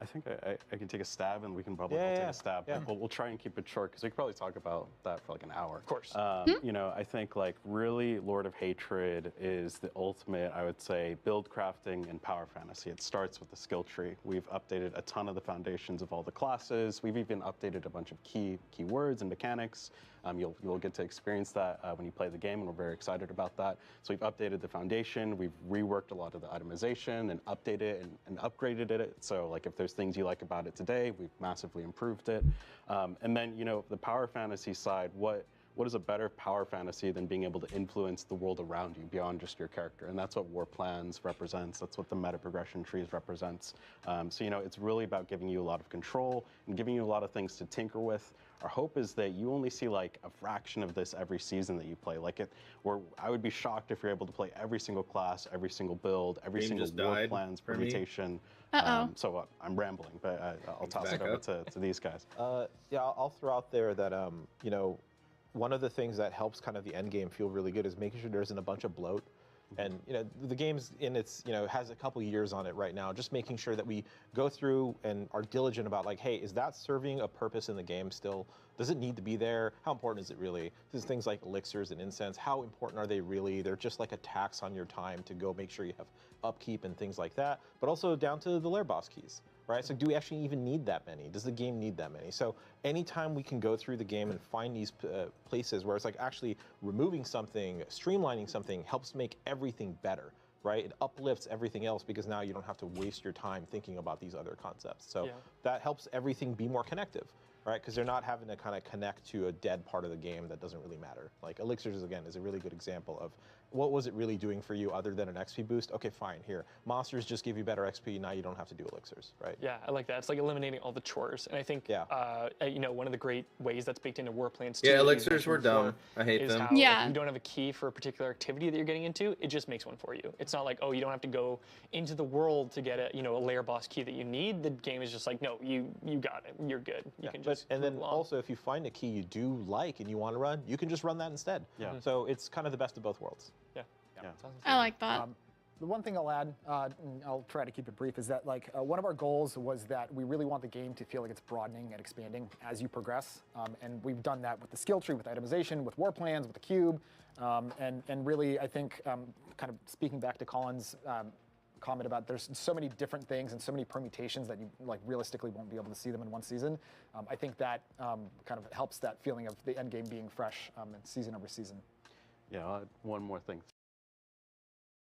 I think I can take a stab, and we can probably all take a stab. Yeah. We'll try and keep it short because we could probably talk about that for like an hour. Of course. You know, I think like really Lord of Hatred is the ultimate, I would say, build crafting and power fantasy. It starts with the skill tree. We've updated a ton of the foundations of all the classes. We've even updated a bunch of keywords and mechanics. You'll get to experience that when you play the game, and we're very excited about that. So we've updated the foundation. We've reworked a lot of the itemization and updated it and upgraded it. So like if there's things you like about it today, we've massively improved it. And then, you know, the power fantasy side, what is a better power fantasy than being able to influence the world around you beyond just your character? And that's what War Plans represents. That's what the meta progression trees represents. So, you know, it's really about giving you a lot of control and giving you a lot of things to tinker with. Our hope is that you only see like a fraction of this every season that you play. I would be shocked if you're able to play every single class, every single build, every Game single just War died Plans for me. permutation. Uh-oh. I'm rambling, but I'll toss it back over up. to these guys. Yeah, I'll throw out there that you know, one of the things that helps kind of the end game feel really good is making sure there isn't a bunch of bloat. And you know, the game's in its, you know, has a couple years on it right now. Just making sure that we go through and are diligent about like, hey, is that serving a purpose in the game still? Does it need to be there? How important is it really? There's things like elixirs and incense. How important are they really? They're just like a tax on your time to go make sure you have upkeep and things like that. But also down to the lair boss keys. Right? So do we actually even need that many? Does the game need that many? So anytime we can go through the game and find these places where it's like actually removing something, streamlining something helps make everything better, right? It uplifts everything else because now you don't have to waste your time thinking about these other concepts. So that helps everything be more connective, right? Because they're not having to kind of connect to a dead part of the game that doesn't really matter. Like elixirs, again, is a really good example of what was it really doing for you other than an XP boost? Okay, fine, here. Monsters just give you better XP, now you don't have to do elixirs, right? Yeah, I like that. It's like eliminating all the chores. And I think, you know, one of the great ways that's baked into War Plans too. Yeah, elixirs were dumb. I hate them. How, Yeah. if you don't have a key for a particular activity that you're getting into, it just makes one for you. It's not like, oh, you don't have to go into the world to get a, you know, a lair boss key that you need. The game is just like, no, you got it. You're good. You can just and then move along. also, if you find a key you do like and you want to run, you can just run that instead. Yeah. So it's kind of the best of both worlds. Yeah. I like that. The one thing I'll add, and I'll try to keep it brief, is that like one of our goals was that we really want the game to feel like it's broadening and expanding as you progress, and we've done that with the skill tree, with itemization, with war plans, with the cube, and really I think kind of speaking back to Colin's comment about there's so many different things and so many permutations that you like realistically won't be able to see them in one season. I think that kind of helps that feeling of the end game being fresh and season over season. Yeah, I'll add one more thing.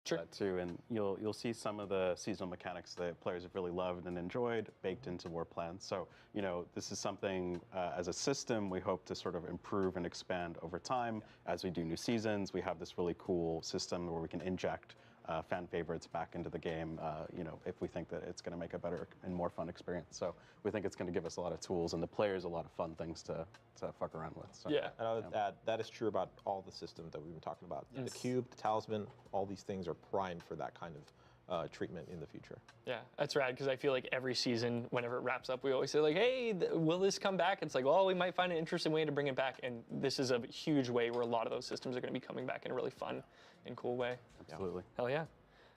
Sure. That too, and you'll see some of the seasonal mechanics that players have really loved and enjoyed baked into War Plans. So, you know, this is something as a system we hope to sort of improve and expand over time as we do new seasons. We have this really cool system where we can inject fan favorites back into the game, you know, if we think that it's going to make a better and more fun experience. So we think it's going to give us a lot of tools and the players a lot of fun things to fuck around with. So, Yeah. And I would add, that is true about all the systems that we've been talking about. The cube, the talisman, all these things are primed for that kind of treatment in the future. Yeah, that's rad because I feel like every season, whenever it wraps up, we always say like, hey, will this come back? It's like, well, we might find an interesting way to bring it back. And this is a huge way where a lot of those systems are going to be coming back in a really fun and cool way. Absolutely. Hell yeah.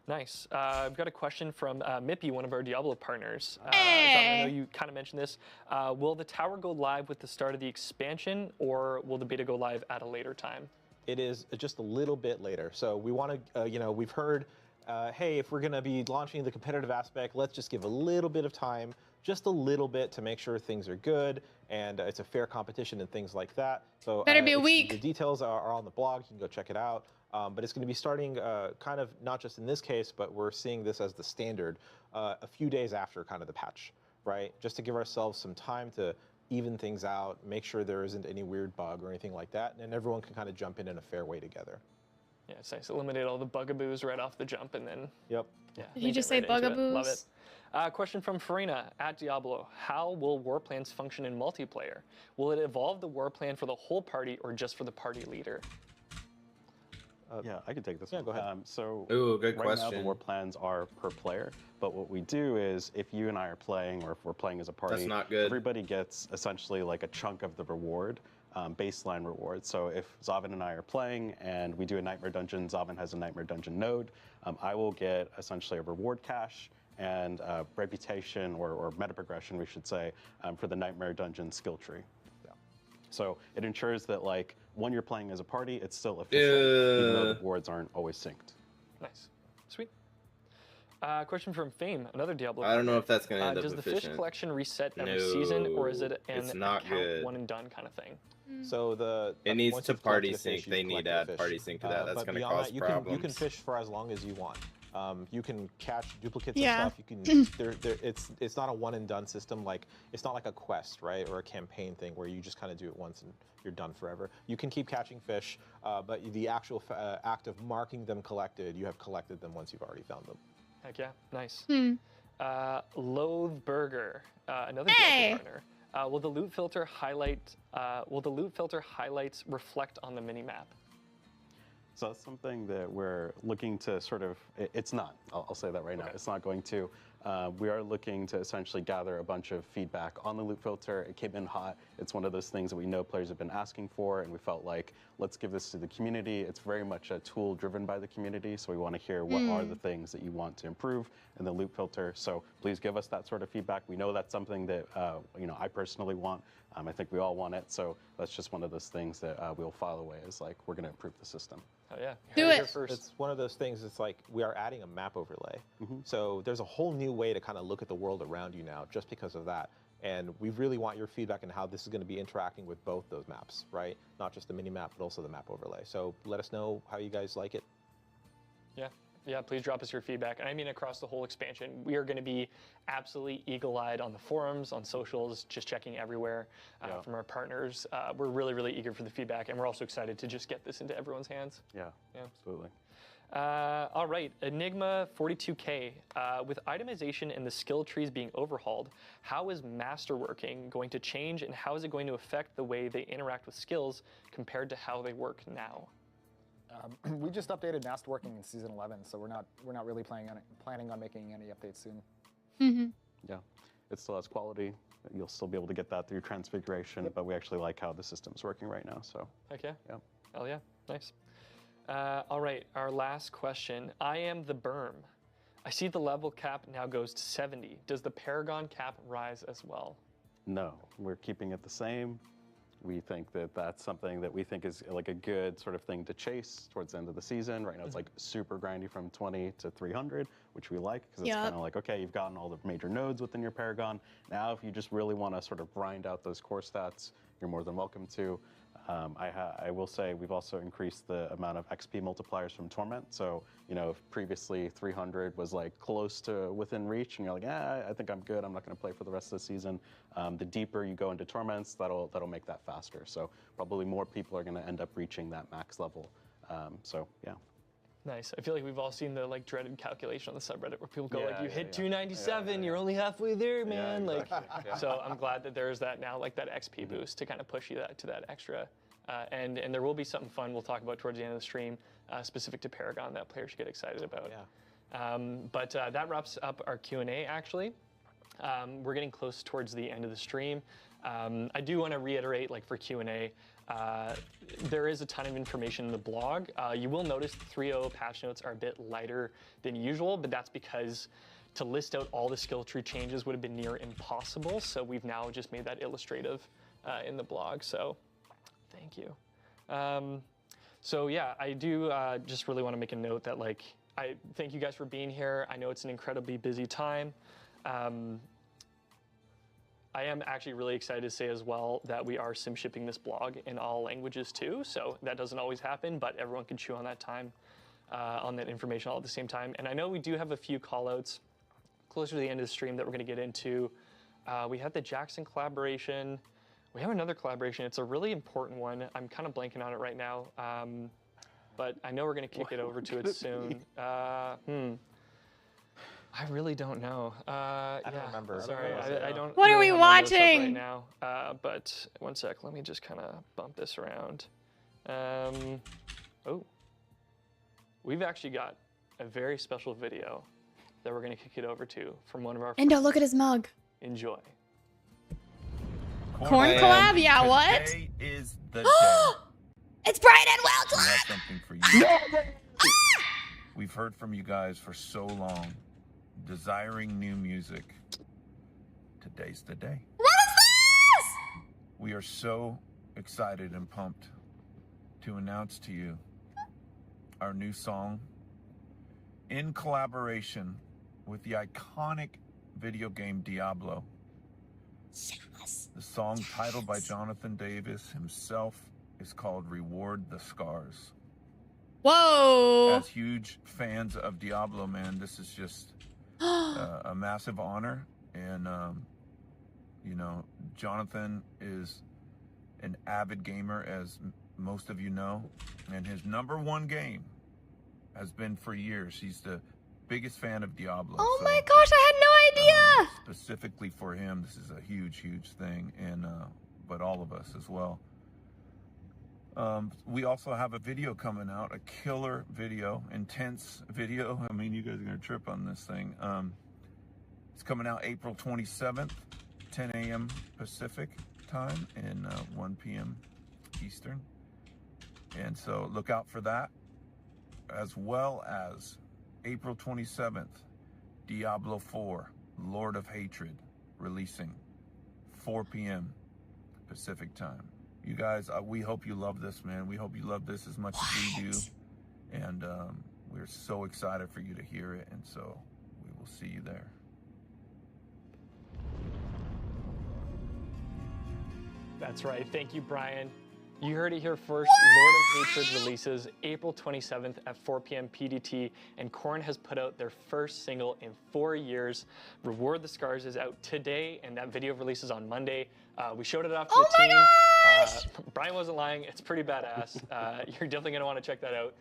Nice. I've got a question from Mippy, one of our Diablo partners. Hey. John, I know you kind of mentioned this. Will the tower go live with the start of the expansion, or will the beta go live at a later time? It is just a little bit later. So we want to, you know, we've heard, hey, if we're going to be launching the competitive aspect, let's just give a little bit of time, just a little bit to make sure things are good and it's a fair competition and things like that. So Better be a week. The details are on the blog. You can go check it out. But it's going to be starting kind of not just in this case, but we're seeing this as the standard a few days after kind of the patch, right? Just to give ourselves some time to even things out, make sure there isn't any weird bug or anything like that, and then everyone can kind of jump in a fair way together. Yeah, it's nice. Eliminate all the bugaboos right off the jump, and then Yep. yeah. Did you get just say right into it. bugaboos? Love it. Question from Farina at Diablo. How will war plans function in multiplayer? Will it evolve the war plan for the whole party or just for the party leader? Yeah, I can take this Yeah, one. go ahead. Ooh, good right now the question. war plans are per player, but what we do is if you and I are playing, or if we're playing as a party, That's not good. everybody gets essentially like a chunk of the reward, baseline reward. So if Zavin and I are playing and we do a Nightmare Dungeon, Zavin has a Nightmare Dungeon node, I will get essentially a reward cache and reputation or meta progression, we should say, for the Nightmare Dungeon skill tree. So it ensures that, like, when you're playing as a party, it's still official, even though the boards aren't always synced. Nice. Sweet. Question from Fame, another Diablo I don't know player. if that's going to end up Does the efficient. fish collection reset every season, or is it an it's not account good. one and done kind of thing? So It needs once to you've party collected a fish, sync. They you've need to collected a add fish. party sync to that. That's But going to beyond cause that, you problems. can fish for as long as you want. You can catch duplicates Yeah. of stuff. You can. It's not a one and done system. Like it's not like a quest, right, or a campaign thing where you just kind of do it once and you're done forever. You can keep catching fish, but the actual act of marking them collected, you have collected them once you've already found them. Heck yeah, nice. Hmm. Loathe Burger, another Hey! Diablo partner. Will the loot filter highlights reflect on the minimap? So that's something that we're looking to sort of, it's not, I'll say that right now, it's not going to. We are looking to essentially gather a bunch of feedback on the loot filter. It came in hot. It's one of those things that we know players have been asking for, and we felt like, let's give this to the community. It's very much a tool driven by the community, so we want to hear what are the things that you want to improve in the loot filter. So please give us that sort of feedback. We know that's something that I personally want. I think we all want it, so that's just one of those things that we'll file away as like, we're going to improve the system. Oh yeah, Do Heard it. here first. It's one of those things. It's like we are adding a map overlay. So there's a whole new way to kind of look at the world around you now, just because of that. And we really want your feedback on how this is going to be interacting with both those maps, right? Not just the mini map, but also the map overlay. So let us know how you guys like it. Yeah, please drop us your feedback. And I mean across the whole expansion, we are going to be absolutely eagle-eyed on the forums, on socials, just checking everywhere from our partners. We're really, really eager for the feedback, and we're also excited to just get this into everyone's hands. Yeah, absolutely. All right, Enigma 42K. With itemization and the skill trees being overhauled, how is masterworking going to change, and how is it going to affect the way they interact with skills compared to how they work now? We just updated masterworking in season 11, so we're not really planning on making any updates soon. Mm-hmm. Yeah, it still has quality. You'll still be able to get that through transfiguration, but we actually like how the system's working right now. So. Heck yeah. Yeah. Hell yeah. Nice. All right, our last question. I am the berm. I see the level cap now goes to 70. Does the Paragon cap rise as well? No, we're keeping it the same. We think that that's something that we think is like a good sort of thing to chase towards the end of the season. Right now it's like super grindy from 20 to 300, which we like because it's kind of like, okay, you've gotten all the major nodes within your Paragon. Now if you just really want to sort of grind out those core stats, you're more than welcome to. I will say we've also increased the amount of XP multipliers from Torment. So, if previously 300 was like close to within reach and you're like, I think I'm good, I'm not going to play for the rest of the season. The deeper you go into Torments, that'll make that faster. So probably more people are going to end up reaching that max level. So yeah. Nice. I feel like we've all seen the like dreaded calculation on the subreddit where people go Yeah, like, you yeah, hit yeah. 297, you're only halfway there, man. Yeah, Like, exactly. Yeah. so I'm glad that there's that now, like that XP boost to kind of push you to that extra. And there will be something fun we'll talk about towards the end of the stream, specific to Paragon that players should get excited about. Yeah. But that wraps up our Q&A actually. We're getting close towards the end of the stream. I do want to reiterate, like for Q&A, there is a ton of information in the blog. You will notice the 3.0 patch notes are a bit lighter than usual, but that's because to list out all the skill tree changes would have been near impossible. So we've now just made that illustrative in the blog. So thank you. So yeah, I do just really want to make a note that like, I thank you guys for being here. I know it's an incredibly busy time. I am actually really excited to say as well that we are sim shipping this blog in all languages too. So that doesn't always happen, but everyone can chew on that time, on that information all at the same time. And I know we do have a few call outs closer to the end of the stream that we're gonna get into. We have the Jackson collaboration. We have another collaboration. It's a really important one. I'm kind of blanking on it right now. But I know we're gonna kick it over to it soon. I really don't know. I don't remember. Sorry, I don't. What are really we have my notes up watching? right now? But one sec. Let me just kind of bump this around. Oh, we've actually got a very special video that we're going to kick it over to from one of our Endo, look at his mug. Enjoy. Corn collab? Yeah, what? Today is the day. It's Brian and Will We have collab! something for you. We've heard from you guys for so long, desiring new music. Today's the day. What is this? We are so excited and pumped to announce to you our new song in collaboration with the iconic video game Diablo. Yes. The song, titled by Jonathan Davis himself, is called Reward the Scars. Whoa. As huge fans of Diablo, man, this is just a massive honor. And, you know, Jonathan is an avid gamer, as most of you know, and his #1 game has been for years. He's the biggest fan of Diablo. Oh so, my gosh, I had no idea. Specifically for him, this is a huge, huge thing, and but all of us as well. We also have a video coming out, a killer video, intense video. I mean, you guys are gonna trip on this thing. It's coming out April 27th, 10 a.m. Pacific time and 1 p.m. Eastern. And so look out for that, as well as April 27th, Diablo 4, Lord of Hatred, releasing 4 p.m. Pacific time. You guys, we hope you love this, man. We hope you love this as much as we do. And we're so excited for you to hear it. And so we will see you there. That's right. Thank you, Brian. You heard it here first. Lord of Hatred releases April 27th at 4 p.m. PDT, and Korn has put out their first single in 4 years. Reward the Scars is out today, and that video releases on Monday. We showed it off to the team. Brian wasn't lying. It's pretty badass. You're definitely going to want to check that out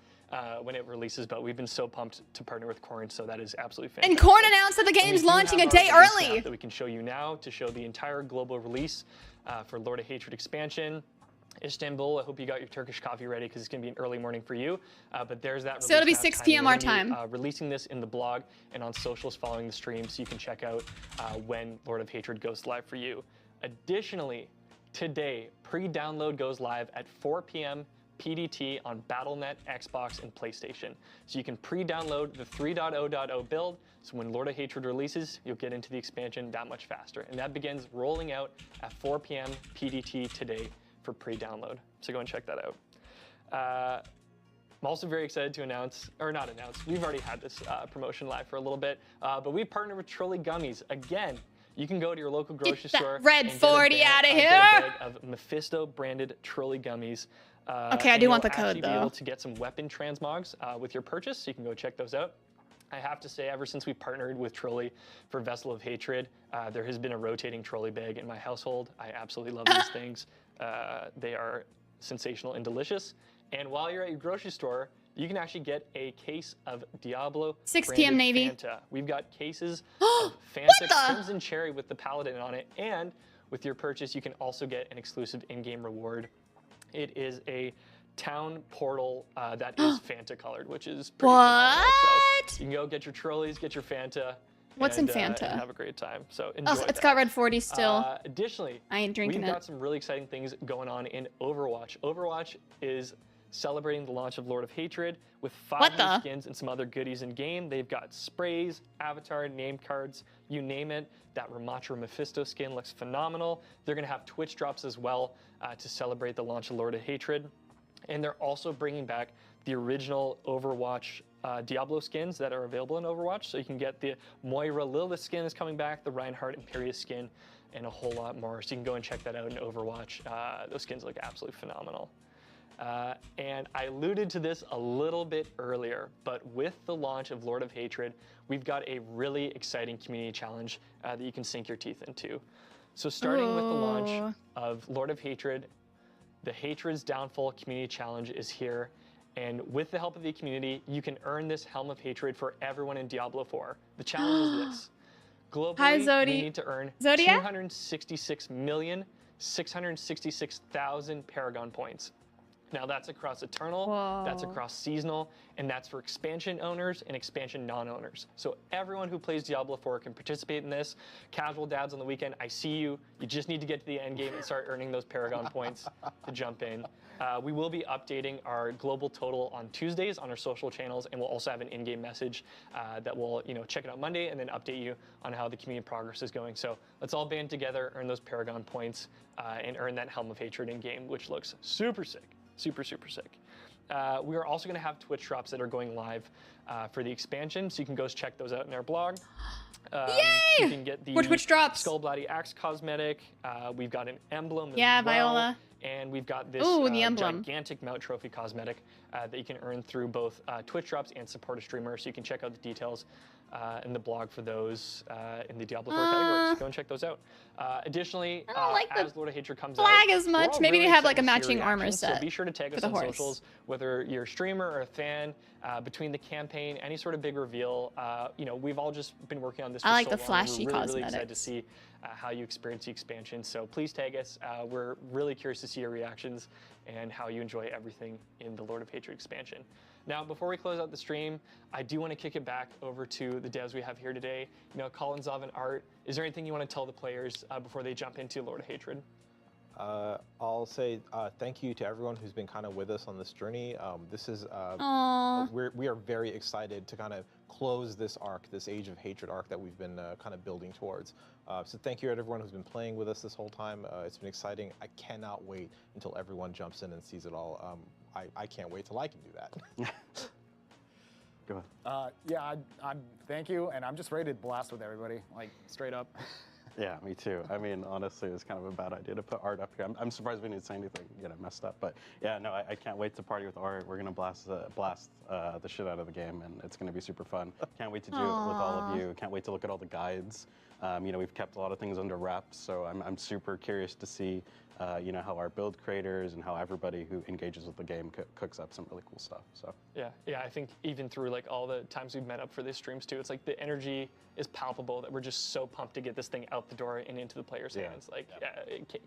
when it releases, but we've been so pumped to partner with Korn, so that is absolutely fantastic. And Korn announced that the game's launching a day early. That we can show you now to show the entire global release for Lord of Hatred expansion. Istanbul, I hope you got your Turkish coffee ready because it's going to be an early morning for you. But there's that release. So it'll be now. 6 p.m. our time. Releasing this in the blog and on socials following the stream, so you can check out when Lord of Hatred goes live for you. Additionally, today, pre-download goes live at 4 p.m. PDT on Battle.net, Xbox, and PlayStation. So you can pre-download the 3.0.0 build, so when Lord of Hatred releases, you'll get into the expansion that much faster. And that begins rolling out at 4 p.m. PDT today for pre-download. So go and check that out. I'm also very excited to announce, or not announce, we've already had this promotion live for a little bit, but we've partnered with Trolley Gummies. Again, you can go to your local grocery store red and 40 out of here. get a bag of Mephisto branded Trolley Gummies. Okay, I do want the you'll code actually be though. able to get some weapon transmogs with your purchase, so you can go check those out. I have to say, ever since we partnered with Trolley for Vessel of Hatred, there has been a rotating trolley bag in my household. I absolutely love these things. They are sensational and delicious. And while you're at your grocery store, you can actually get a case of Diablo 6 p.m. branded Navy. Fanta. We've got cases of Fanta Crimson Cherry with the Paladin on it. And with your purchase, you can also get an exclusive in-game reward. It is a town portal that is Fanta colored, which is pretty phenomenal. So you can go get your trolleys, get your Fanta. What's in Fanta? And have a great time. So enjoy Oh, it's that. got red 40 still. Additionally, I ain't drinking we've it. got some really exciting things going on in Overwatch. Overwatch is celebrating the launch of Lord of Hatred with 5 new skins and some other goodies in game. They've got sprays, avatar, name cards, you name it. That Ramatra Mephisto skin looks phenomenal. They're going to have Twitch drops as well to celebrate the launch of Lord of Hatred. And they're also bringing back the original Overwatch Diablo skins that are available in Overwatch. So you can get the Moira Lilith skin is coming back, the Reinhardt Imperius skin, and a whole lot more. So you can go and check that out in Overwatch. Those skins look absolutely phenomenal. And I alluded to this a little bit earlier, but with the launch of Lord of Hatred, we've got a really exciting community challenge that you can sink your teeth into. So starting with the launch of Lord of Hatred, the Hatred's Downfall Community Challenge is here. And with the help of the community, you can earn this Helm of Hatred for everyone in Diablo 4. The challenge is this. Globally, we need to earn 266,666,000 Paragon points. Now that's across Eternal, that's Whoa. across Seasonal, and that's for expansion owners and expansion non-owners. So everyone who plays Diablo 4 can participate in this. Casual dads on the weekend, I see you. You just need to get to the end game and start earning those Paragon points to jump in. We will be updating our global total on Tuesdays on our social channels, and we'll also have an in-game message that will, check it out Monday and then update you on how the community progress is going. So let's all band together, earn those Paragon points, and earn that Helm of Hatred in-game, which looks super sick. Super, super sick. We are also going to have Twitch drops that are going live for the expansion, so you can go check those out in our blog. Yay! You can get the More Twitch drops. Skull Bloody Axe cosmetic. We've got an emblem as Yeah, well. Viola. And we've got this Ooh, the emblem. gigantic mount trophy cosmetic that you can earn through both Twitch drops and support a streamer. So you can check out the details in the blog for those in the Diablo 4 categories. Go and check those out. Additionally, I don't like as the Lord of Hatred comes flag out, as we're much. all Maybe really they have like a excited to see your matching armor reactions, set. So be sure to tag us for on the horse. socials, whether you're a streamer or a fan. Between the campaign, any sort of big reveal, we've all just been working on this for I like so the long. flashy We're really excited to cosmetics. see how you experience the expansion. So please tag us. We're really curious to see your reactions and how you enjoy everything in the Lord of Hatred expansion. Now, before we close out the stream, I do want to kick it back over to the devs we have here today. Colin, Zav, and Art, is there anything you want to tell the players before they jump into Lord of Hatred? I'll say thank you to everyone who's been kind of with us on this journey. This is Aww. we are very excited to kind of close this arc, this Age of Hatred arc that we've been kind of building towards. So thank you to everyone who's been playing with us this whole time. It's been exciting. I cannot wait until everyone jumps in and sees it all. I can't wait till I can do that. Go ahead. I'm thank you, and I'm just ready to blast with everybody, like straight up. Yeah, me too. I mean, honestly, it was kind of a bad idea to put Art up here. I'm surprised we didn't say anything, messed up. But yeah, no, I can't wait to party with Art. We're gonna blast the shit out of the game, and it's gonna be super fun. Can't wait to do it with all of you. Can't wait to look at all the guides. We've kept a lot of things under wraps, so I'm super curious to see, how our build creators and how everybody who engages with the game cooks up some really cool stuff. So Yeah, I think even through like all the times we've met up for these streams too, it's like the energy is palpable that we're just so pumped to get this thing out the door and into the players' hands. Like,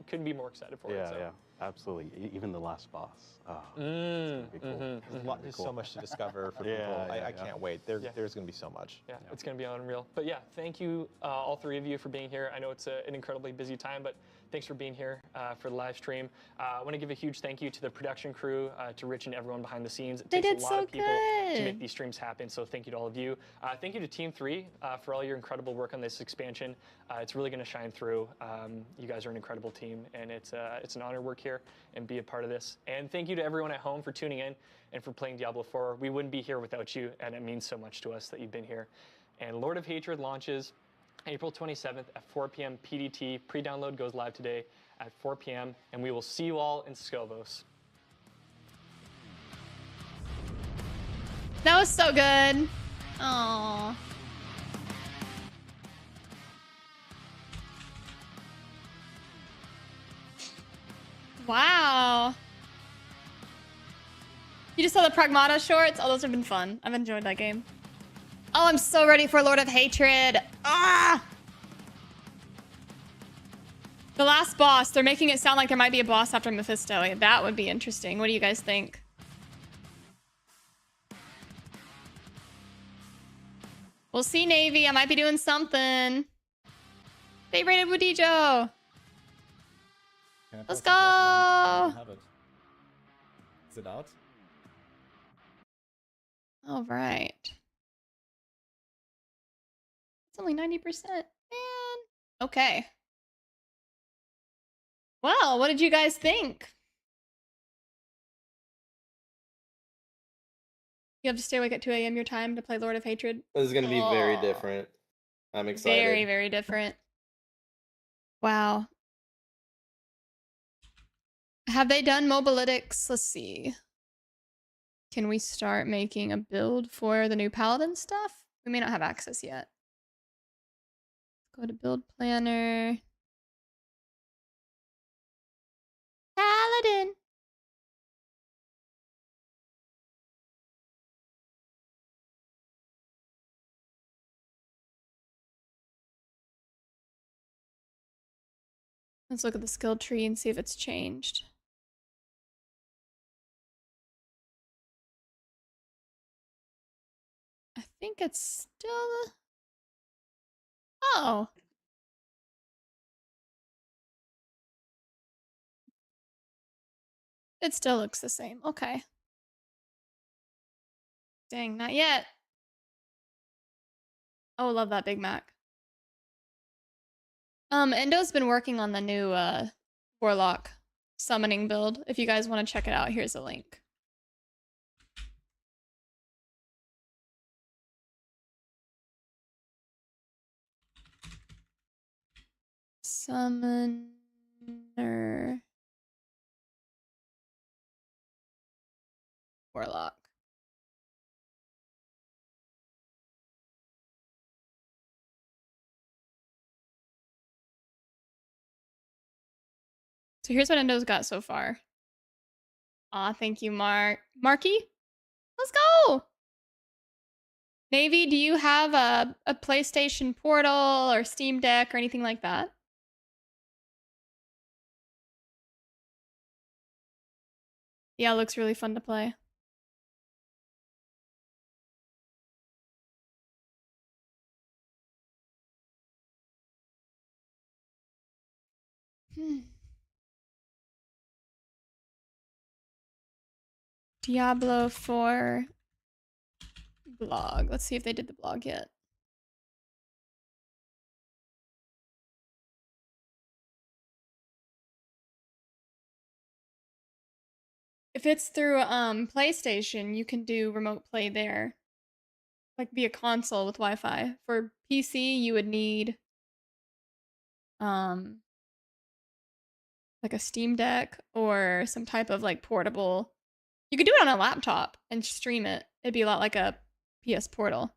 couldn't be more excited for it. So. Yeah, absolutely. Even the last boss. Oh, Mm, it's gonna be cool. There's so much to discover for people. I can't wait. There's going to be so much. Yeah, it's going to be unreal. But yeah, thank you, all three of you, for being here. I know it's an incredibly busy time, but thanks for being here for the live stream. I want to give a huge thank you to the production crew, to Rich and everyone behind the scenes. It They takes did a lot so of people to good. make these streams happen, so thank you to all of you. Thank you to Team 3 for all your incredible work on this expansion. It's really going to shine through. You guys are an incredible team, and it's an honor to work here and be a part of this. And thank you to everyone at home for tuning in and for playing Diablo 4. We wouldn't be here without you, and it means so much to us that you've been here. And Lord of Hatred launches April 27th at 4 p.m. PDT. Pre-download goes live today at 4 p.m., and we will see you all in Skobos. That was so good. Aww. Wow. You just saw the Pragmata shorts? Oh, those have been fun. I've enjoyed that game. Oh, I'm so ready for Lord of Hatred. Ah! The last boss, they're making it sound like there might be a boss after Mephisto. That would be interesting. What do you guys think? We'll see, Navy. I might be doing something. They rated Wudijo. Let's go. Is it out? All right. It's only 90%. Man. Okay. Well, what did you guys think? You have to stay awake at 2 a.m. your time to play Lord of Hatred? This is going to be very Oh. different. I'm excited. Very, very different. Wow. Have they done mobalytics? Let's see. Can we start making a build for the new Paladin stuff? We may not have access yet. Go to build planner. Paladin. Let's look at the skill tree and see if it's changed. think it's still... Oh. It still looks the same. Okay. Dang, not yet. Oh, love that Big Mac. Endo's been working on the new Warlock summoning build. If you guys want to check it out, here's a link. Summoner. Warlock. So here's what Endo's got so far. Aw, thank you, Marky. Let's go! Navy, do you have a PlayStation Portal or Steam Deck or anything like that? Yeah, it looks really fun to play. Diablo 4 blog. Let's see if they did the blog yet. If it's through PlayStation, you can do remote play there. Like via console with Wi-Fi. For PC, you would need like a Steam Deck or some type of like portable. You could do it on a laptop and stream it. It'd be a lot like a PS Portal.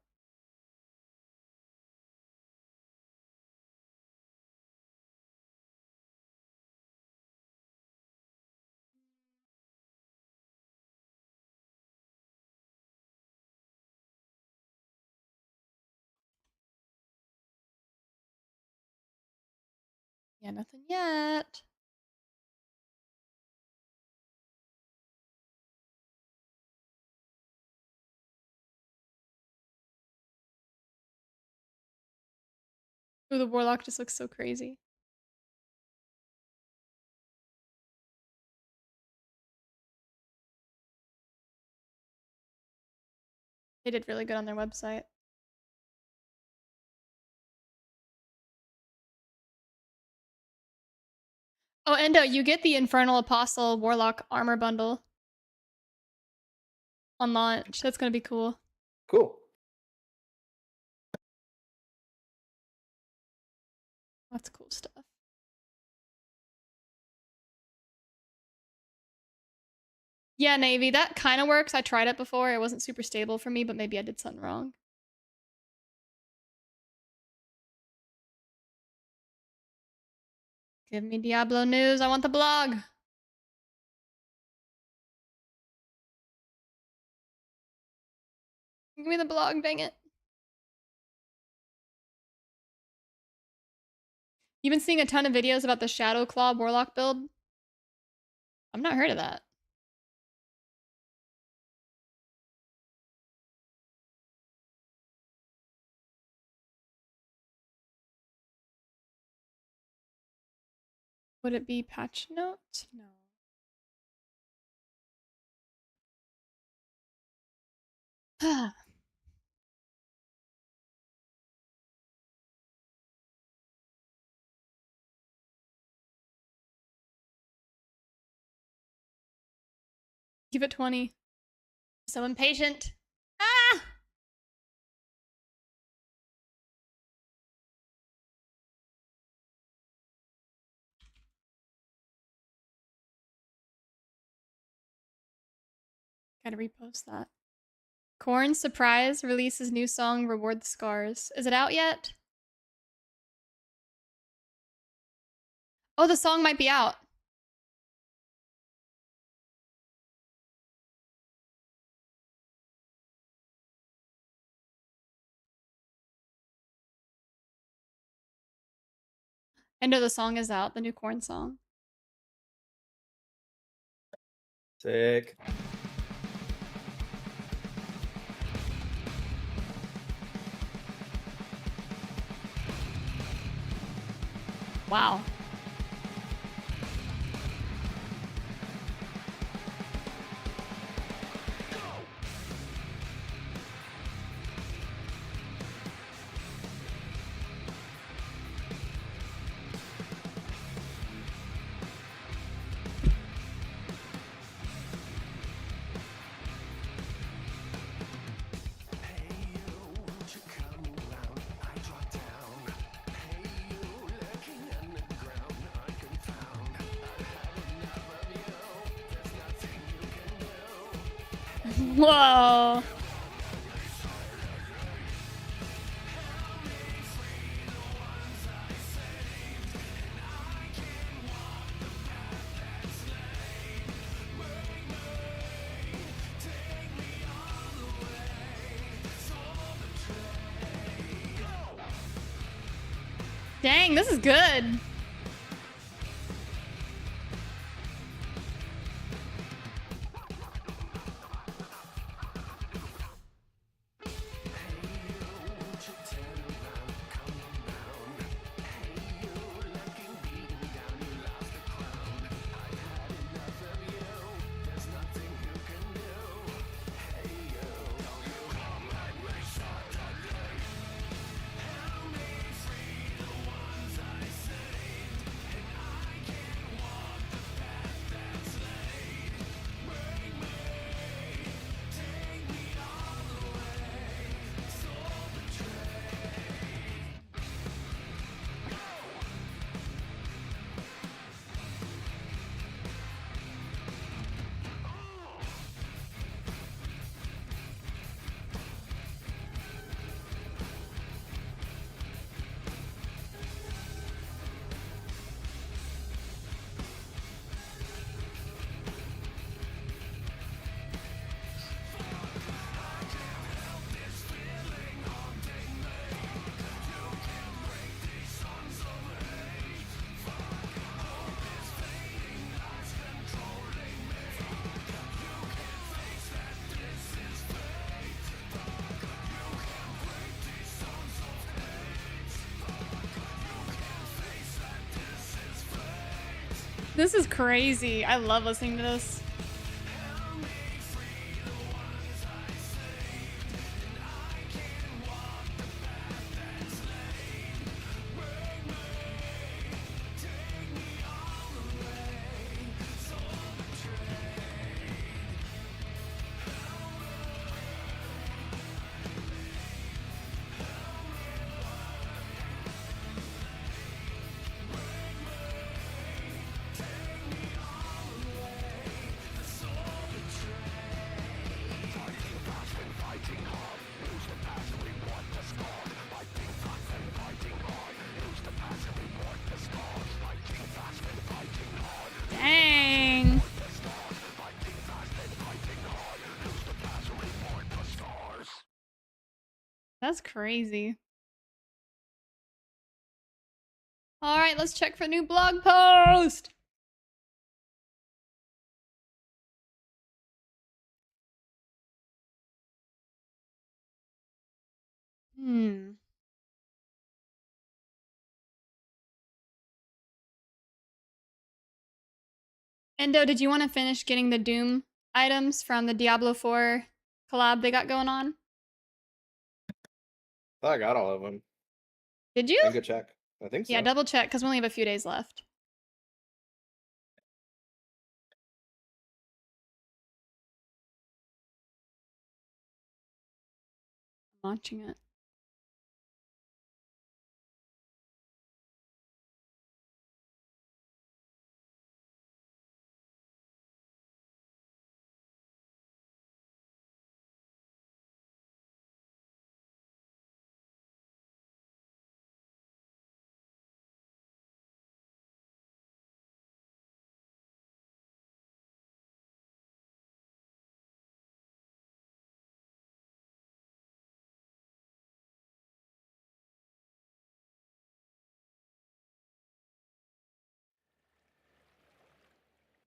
Yeah, nothing yet. Ooh, the Warlock just looks so crazy. They did really good on their website. Oh, Endo, you get the Infernal Apostle Warlock armor bundle on launch. That's gonna be cool. Cool. That's cool stuff. Yeah, Navy, that kind of works. I tried it before. It wasn't super stable for me, but maybe I did something wrong. Give me Diablo news. I want the blog. Give me the blog, dang it. You've been seeing a ton of videos about the Shadow Claw Warlock build? I've not heard of that. Would it be patch notes? No. Give it 20. So impatient. Ah! Gotta repost that. Korn's surprise releases new song Reward the Scars. Is it out yet? Oh, the song might be out. I know the song is out, the new Korn song. Sick. Wow. Whoa. Dang, this is good. This is crazy. I love listening to this. Dang. That's crazy. All right, let's check for new blog post. Endo, did you want to finish getting the Doom items from the Diablo 4 collab they got going on? I got all of them. Did you? I can go check. I think so. Yeah, double check because we only have a few days left. I'm launching it.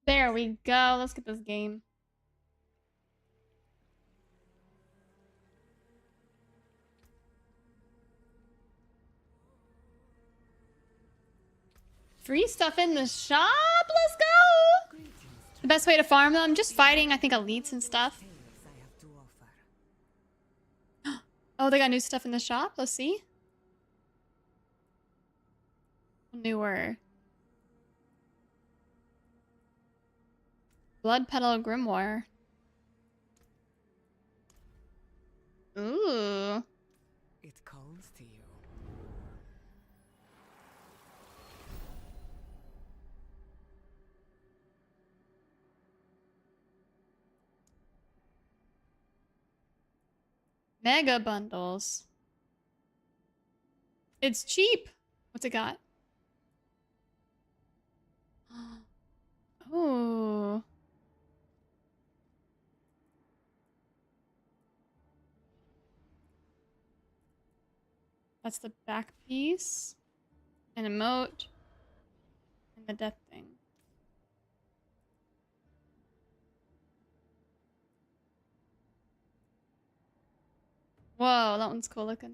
There we go. Let's get this game. Free stuff in the shop. Let's go. The best way to farm them, just fighting, I think, elites and stuff. Oh, they got new stuff in the shop. Let's see. Newer. Blood Petal Grimoire. Ooh. It calls to you. Mega bundles. It's cheap. What's it got? Oh. That's the back piece. An emote. And the death thing. Whoa, that one's cool looking.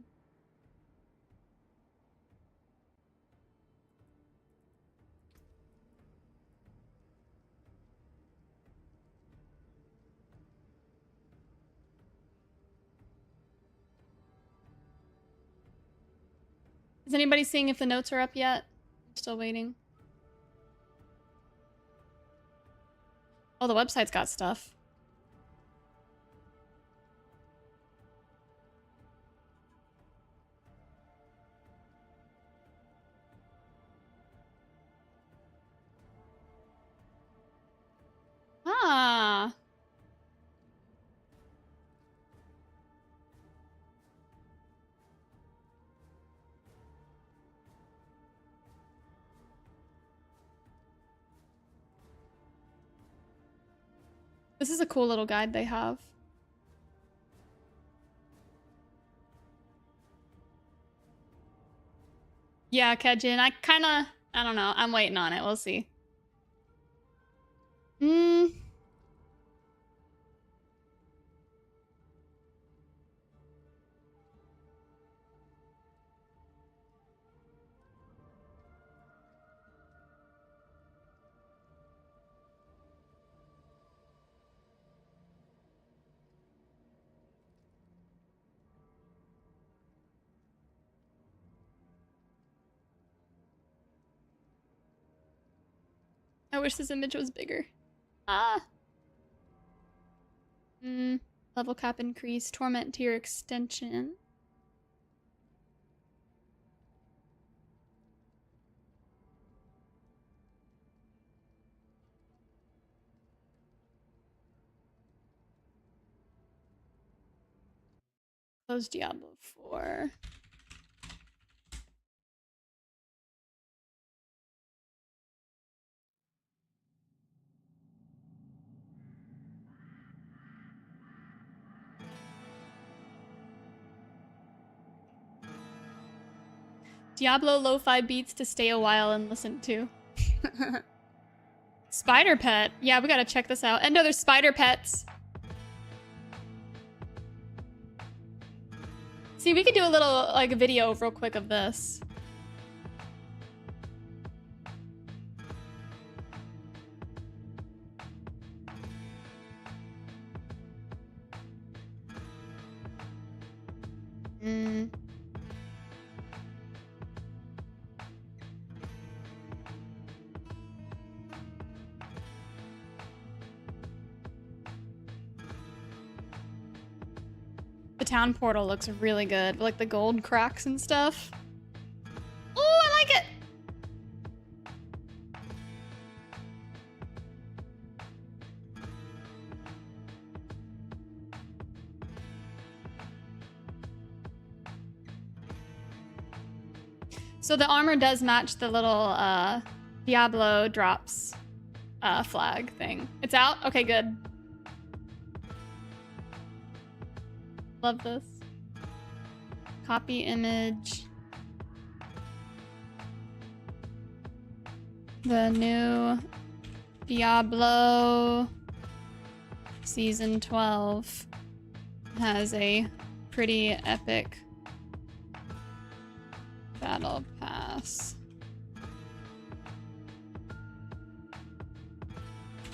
Is anybody seeing if the notes are up yet? I'm still waiting. Oh, the website's got stuff. Ah. This is a cool little guide they have. Yeah, Kejin, I don't know. I'm waiting on it. We'll see. I wish this image was bigger. Ah. Level cap increase, torment tier extension. Close Diablo 4. Diablo lo-fi beats to stay a while and listen to. Spider pet. Yeah, we gotta check this out. Endo, there's spider pets. See, we could do a little, like, video real quick of this. The town portal looks really good, like the gold cracks and stuff. Oh, I like it! So the armor does match the little Diablo drops flag thing. It's out? Okay, good. Love this. Copy image. The new Diablo Season 12 has a pretty epic battle pass.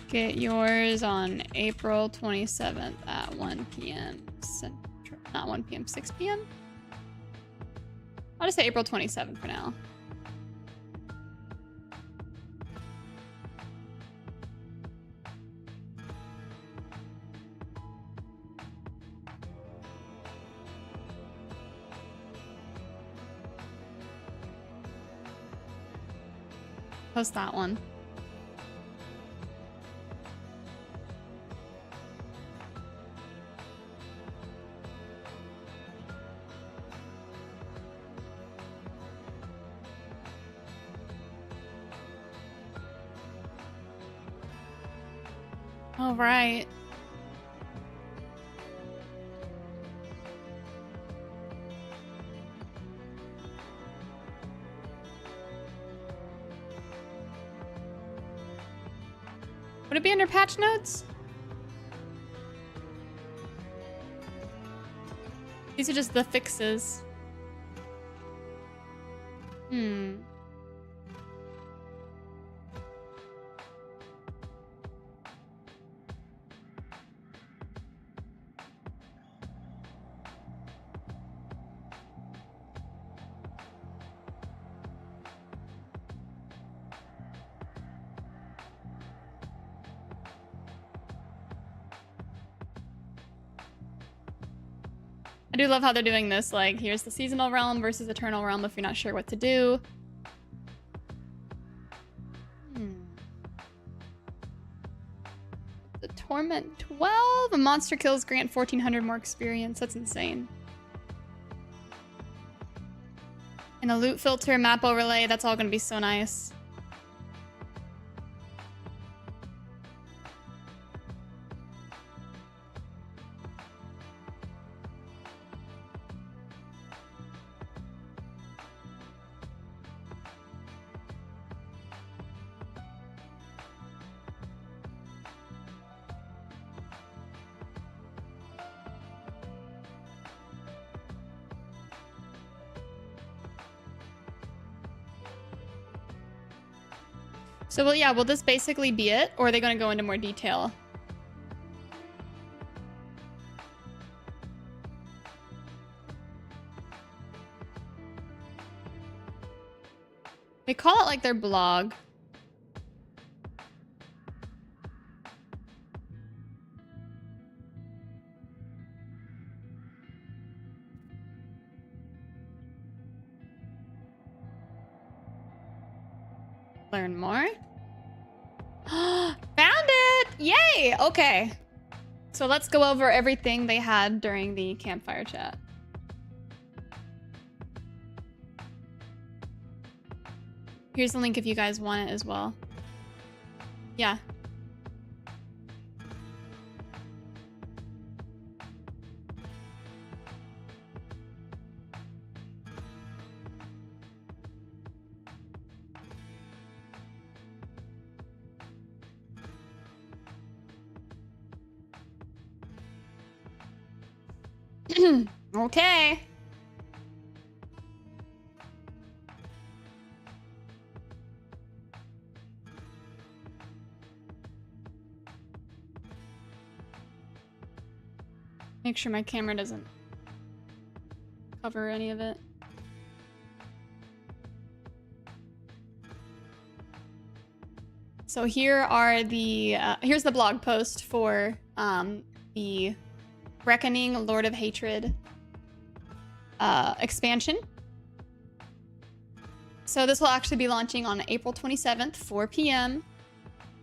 Get yours on April 27th at 1 p.m. Central. Not 1 p.m., 6 p.m.? I'll just say April 27th for now. Post that one. All right. Would it be under patch notes? These are just the fixes. I do love how they're doing this, like, here's the seasonal realm versus eternal realm if you're not sure what to do. The Torment 12? A monster kills grant 1400 more experience. That's insane. And a loot filter, map overlay, that's all gonna be so nice. So, well, yeah, will this basically be it? Or are they going to go into more detail? They call it like their blog. Learn more. Found it! Yay! Okay. So let's go over everything they had during the campfire chat. Here's the link if you guys want it as well. Yeah. Okay. Make sure my camera doesn't cover any of it. So here are the here's the blog post for the Reckoning Lord of Hatred expansion. So this will actually be launching on April 27th, 4 p.m.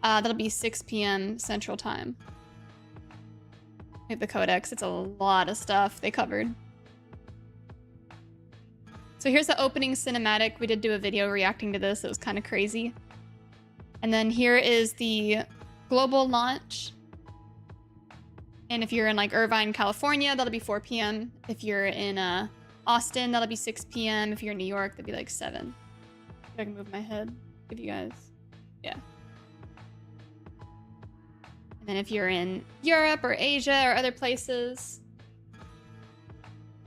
That'll be 6 p.m. Central Time. We have the codex. It's a lot of stuff they covered. So here's the opening cinematic. We did do a video reacting to this. It was kind of crazy. And then here is the global launch. And if you're in like Irvine, California, that'll be 4 p.m. If you're in Austin, that'll be 6 p.m. If you're in New York, that'll be like 7. If I can move my head, give you guys, yeah. And then if you're in Europe or Asia or other places,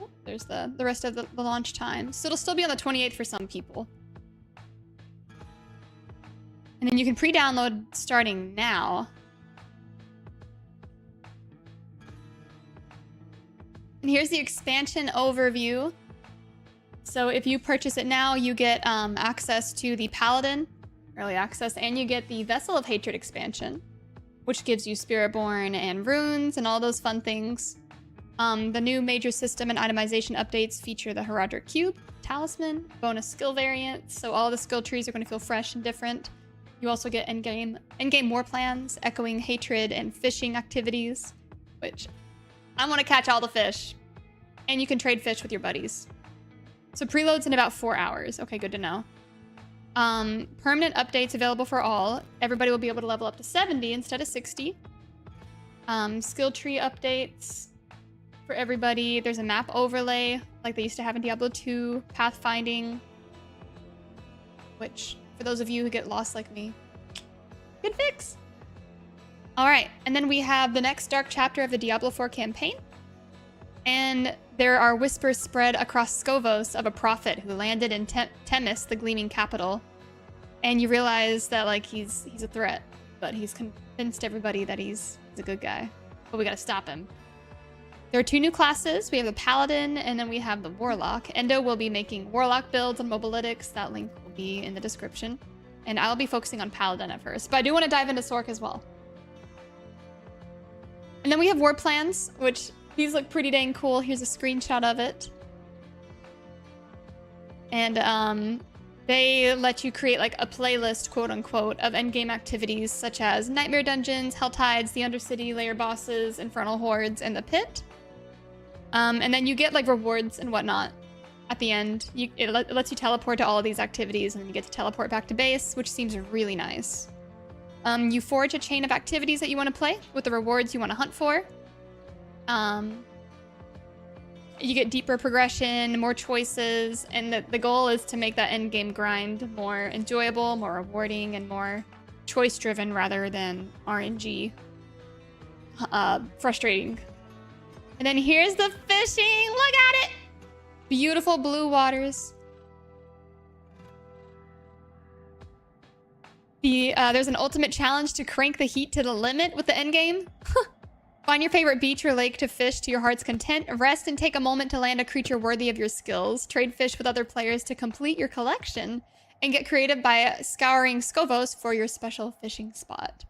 oh, there's the rest of the launch time. So it'll still be on the 28th for some people. And then you can pre-download starting now. And here's the expansion overview. So if you purchase it now, you get access to the Paladin, early access, and you get the Vessel of Hatred expansion, which gives you Spiritborn and runes and all those fun things. The new major system and itemization updates feature the Herodric Cube, Talisman, bonus skill variants, so all the skill trees are going to feel fresh and different. You also get endgame war plans, echoing hatred, and fishing activities, which I want to catch all the fish. And you can trade fish with your buddies. So preload's in about 4 hours. Okay, good to know. Permanent updates available for all. Everybody will be able to level up to 70 instead of 60. Skill tree updates for everybody. There's a map overlay like they used to have in Diablo 2. Pathfinding, which for those of you who get lost like me, good fix. All right, and then we have the next dark chapter of the Diablo 4 campaign. And there are whispers spread across Skovos of a prophet who landed in Temis, the gleaming capital. And you realize that like he's a threat, but he's convinced everybody that he's a good guy. But we gotta stop him. There are 2 new classes. We have the Paladin, and then we have the Warlock. Endo will be making Warlock builds on Mobalytics. That link will be in the description. And I'll be focusing on Paladin at first, but I do want to dive into Sork as well. And then we have war plans, which these look pretty dang cool. Here's a screenshot of it. And they let you create like a playlist, quote unquote, of endgame activities such as Nightmare Dungeons, Hell Tides, the Undercity, Layer Bosses, Infernal Hordes, and the Pit. And then you get like rewards and whatnot at the end. It lets you teleport to all of these activities, and then you get to teleport back to base, which seems really nice. You forge a chain of activities that you want to play with the rewards you want to hunt for. You get deeper progression, more choices, and the goal is to make that endgame grind more enjoyable, more rewarding, and more choice-driven rather than RNG frustrating. And then here's the fishing. Look at it! Beautiful blue waters. There's an ultimate challenge to crank the heat to the limit with the endgame. Find your favorite beach or lake to fish to your heart's content. Rest and take a moment to land a creature worthy of your skills. Trade fish with other players to complete your collection. And get creative by scouring Skovos for your special fishing spot.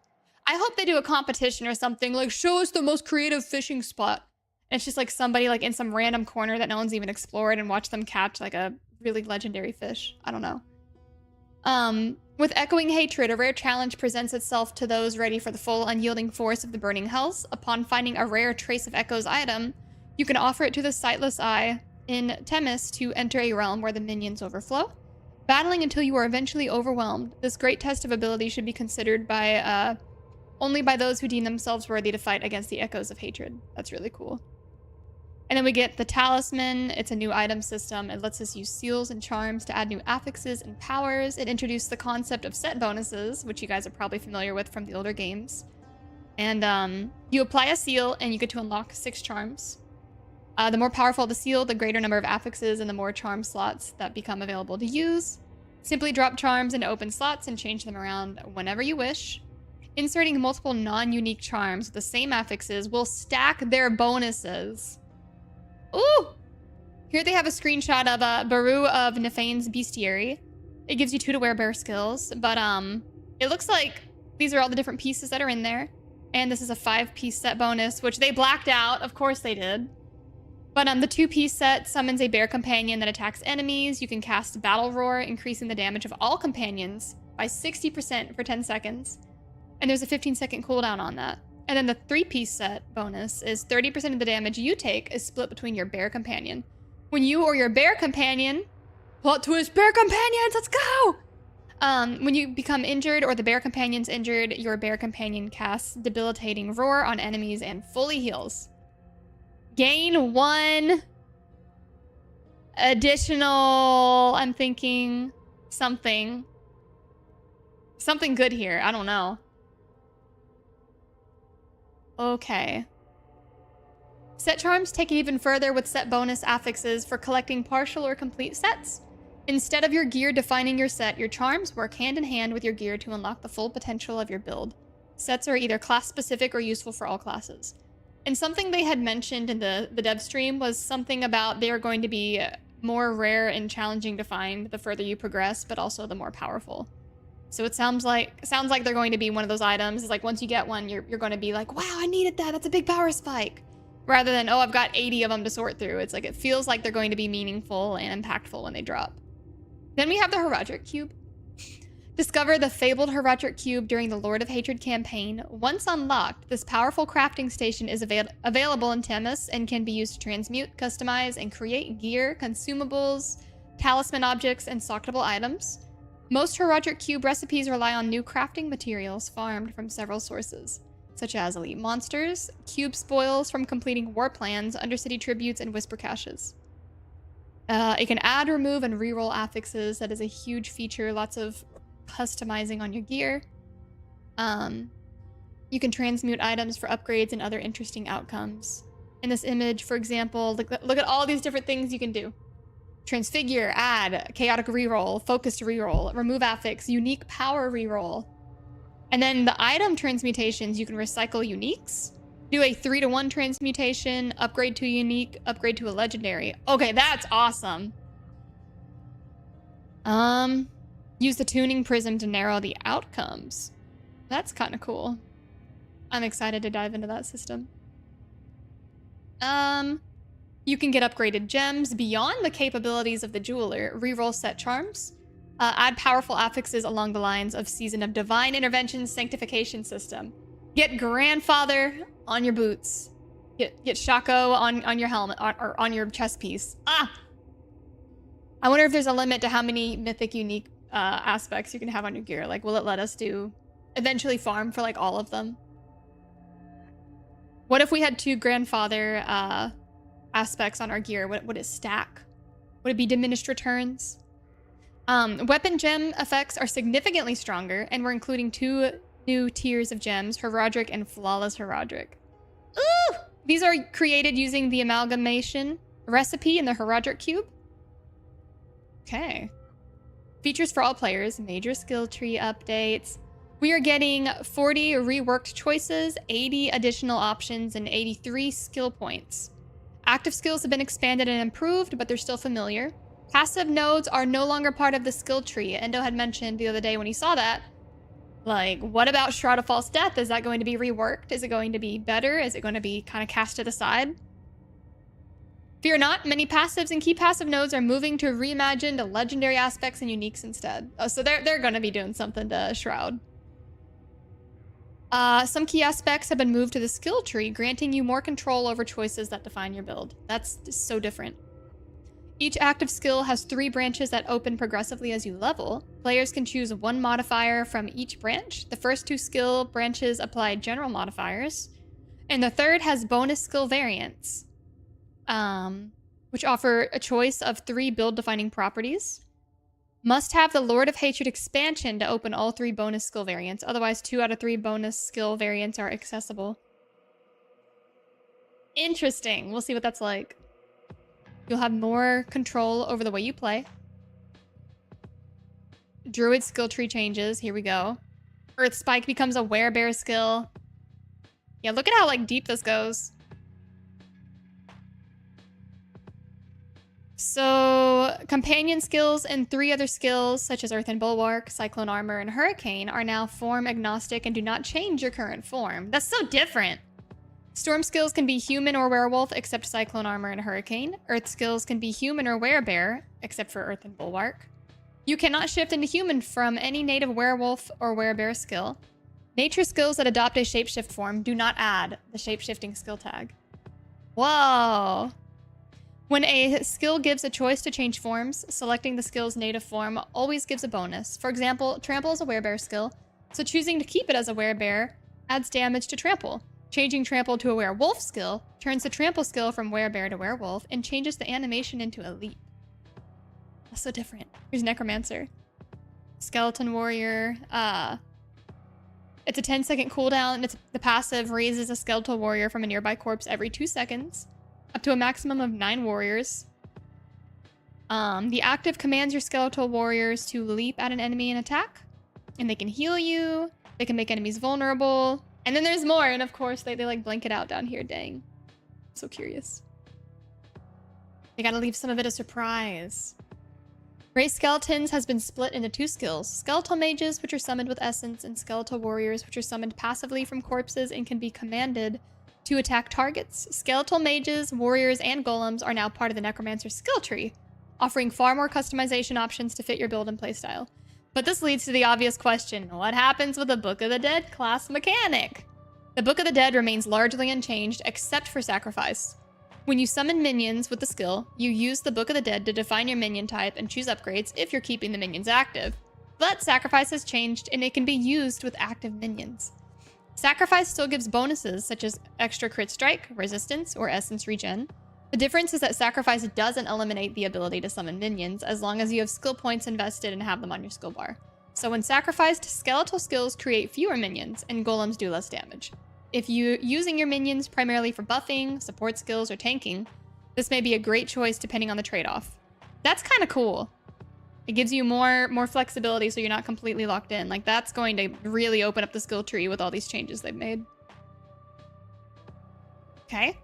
I hope they do a competition or something, like show us the most creative fishing spot. And it's just like somebody like in some random corner that no one's even explored and watch them catch like a really legendary fish. I don't know. With Echoing Hatred, a rare challenge presents itself to those ready for the full unyielding force of the Burning Hells. Upon finding a rare Trace of Echoes item, you can offer it to the Sightless Eye in Temis to enter a realm where the minions overflow, battling until you are eventually overwhelmed. This great test of ability should be considered by only by those who deem themselves worthy to fight against the Echoes of Hatred. That's really cool. And then we get the Talisman. It's a new item system. It lets us use seals and charms to add new affixes and powers. It introduced the concept of set bonuses, which you guys are probably familiar with from the older games. And you apply a seal and you get to unlock 6 charms. The more powerful the seal, the greater number of affixes and the more charm slots that become available to use. Simply drop charms into open slots and change them around whenever you wish. Inserting multiple non-unique charms with the same affixes will stack their bonuses. Ooh! Here they have a screenshot of Baru of Nephane's Bestiary. It gives you 2 to wear bear skills, but it looks like these are all the different pieces that are in there. And this is a 5-piece set bonus, which they blacked out. Of course they did. But the 2-piece set summons a bear companion that attacks enemies. You can cast Battle Roar, increasing the damage of all companions by 60% for 10 seconds. And there's a 15-second cooldown on that. And then the 3-piece set bonus is 30% of the damage you take is split between your bear companion. When you or your bear companion... Plot twist, bear companions, let's go! When you become injured or the bear companion's injured, your bear companion casts Debilitating Roar on enemies and fully heals. Gain 1 additional... I'm thinking something. Something good here, I don't know. Okay. Set charms take it even further with set bonus affixes for collecting partial or complete sets. Instead of your gear defining your set, your charms work hand in hand with your gear to unlock the full potential of your build. Sets are either class specific or useful for all classes. And something they had mentioned in the dev stream was something about they are going to be more rare and challenging to find the further you progress, but also the more powerful. So it sounds like they're going to be one of those items. It's like once you get one, you're going to be like, wow, I needed that. That's a big power spike. Rather than, oh, I've got 80 of them to sort through. It's like it feels like they're going to be meaningful and impactful when they drop. Then we have the Herodric Cube. Discover the fabled Herodric Cube during the Lord of Hatred campaign. Once unlocked, this powerful crafting station is available in Temis and can be used to transmute, customize, and create gear, consumables, talisman objects, and socketable items. Most Herodric Cube recipes rely on new crafting materials farmed from several sources, such as elite monsters, cube spoils from completing war plans, undercity tributes, and whisper caches. It can add, remove, and reroll affixes. That is a huge feature. Lots of customizing on your gear. You can transmute items for upgrades and other interesting outcomes. In this image, for example, look at all these different things you can do. Transfigure, add, chaotic reroll, focused reroll, remove affix, unique power reroll. And then the item transmutations, you can recycle uniques, do a 3-to-1 transmutation, upgrade to a unique, upgrade to a legendary. Okay, that's awesome. Use the tuning prism to narrow the outcomes. That's kind of cool. I'm excited to dive into that system. You can get upgraded gems beyond the capabilities of the jeweler, reroll set charms, add powerful affixes along the lines of Season of Divine Intervention Sanctification system. Get Grandfather on your boots. Get Shaco on your helmet, or on your chest piece. Ah! I wonder if there's a limit to how many mythic unique aspects you can have on your gear. Like, will it let us eventually farm for like all of them? What if we had 2 Grandfather aspects on our gear? Would it stack? Would it be diminished returns? Weapon gem effects are significantly stronger, and we're including 2 new tiers of gems, Herodric and Flawless Herodric. Ooh! These are created using the amalgamation recipe in the Herodric Cube. Okay. Features for all players, major skill tree updates. We are getting 40 reworked choices, 80 additional options, and 83 skill points. Active skills have been expanded and improved, but they're still familiar. Passive nodes are no longer part of the skill tree. Endo had mentioned the other day when he saw that. Like, what about Shroud of False Death? Is that going to be reworked? Is it going to be better? Is it going to be kind of cast to the side? Fear not, many passives and key passive nodes are moving to reimagined legendary aspects and uniques instead. Oh, so they're going to be doing something to Shroud. Some key aspects have been moved to the skill tree, granting you more control over choices that define your build. That's so different. Each active skill has 3 branches that open progressively as you level. Players can choose 1 modifier from each branch. The first 2 skill branches apply general modifiers, and the third has bonus skill variants, which offer a choice of 3 build-defining properties. Must have the Lord of Hatred expansion to open all 3 bonus skill variants. Otherwise, 2 out of 3 bonus skill variants are accessible. Interesting. We'll see what that's like. You'll have more control over the way you play. Druid skill tree changes. Here we go. Earth Spike becomes a werebear skill. Yeah, look at how like deep this goes. So, companion skills and 3 other skills, such as Earth and Bulwark, Cyclone Armor, and Hurricane, are now form agnostic and do not change your current form. That's so different. Storm skills can be human or werewolf, except Cyclone Armor and Hurricane. Earth skills can be human or werebear, except for Earth and Bulwark. You cannot shift into human from any native werewolf or werebear skill. Nature skills that adopt a shapeshift form do not add the shapeshifting skill tag. Whoa. When a skill gives a choice to change forms, selecting the skill's native form always gives a bonus. For example, Trample is a werebear skill, so choosing to keep it as a werebear adds damage to Trample. Changing Trample to a werewolf skill turns the Trample skill from werebear to werewolf and changes the animation into a leap. That's so different. Here's Necromancer. Skeleton Warrior. It's a 10-second cooldown, and the passive raises a Skeletal Warrior from a nearby corpse every 2 seconds, up to a maximum of 9 warriors. The active commands your Skeletal Warriors to leap at an enemy and attack, and they can heal you, they can make enemies vulnerable, And then there's more, and of course they like blank it out down here. Dang. So curious. They gotta leave some of it a surprise. Race Skeletons has been split into 2 skills. Skeletal Mages, which are summoned with Essence, and Skeletal Warriors, which are summoned passively from corpses and can be commanded to attack targets. Skeletal Mages, Warriors, and Golems are now part of the Necromancer's skill tree, offering far more customization options to fit your build and playstyle. But this leads to the obvious question, what happens with the Book of the Dead class mechanic? The Book of the Dead remains largely unchanged, except for Sacrifice. When you summon minions with the skill, you use the Book of the Dead to define your minion type and choose upgrades if you're keeping the minions active. But Sacrifice has changed, and it can be used with active minions. Sacrifice still gives bonuses, such as extra crit strike, resistance, or essence regen. The difference is that Sacrifice doesn't eliminate the ability to summon minions, as long as you have skill points invested and have them on your skill bar. So when sacrificed, skeletal skills create fewer minions, and golems do less damage. If you're using your minions primarily for buffing, support skills, or tanking, this may be a great choice depending on the trade-off. That's kind of cool. It gives you more flexibility so you're not completely locked in. Like, that's going to really open up the skill tree with all these changes they've made. Okay.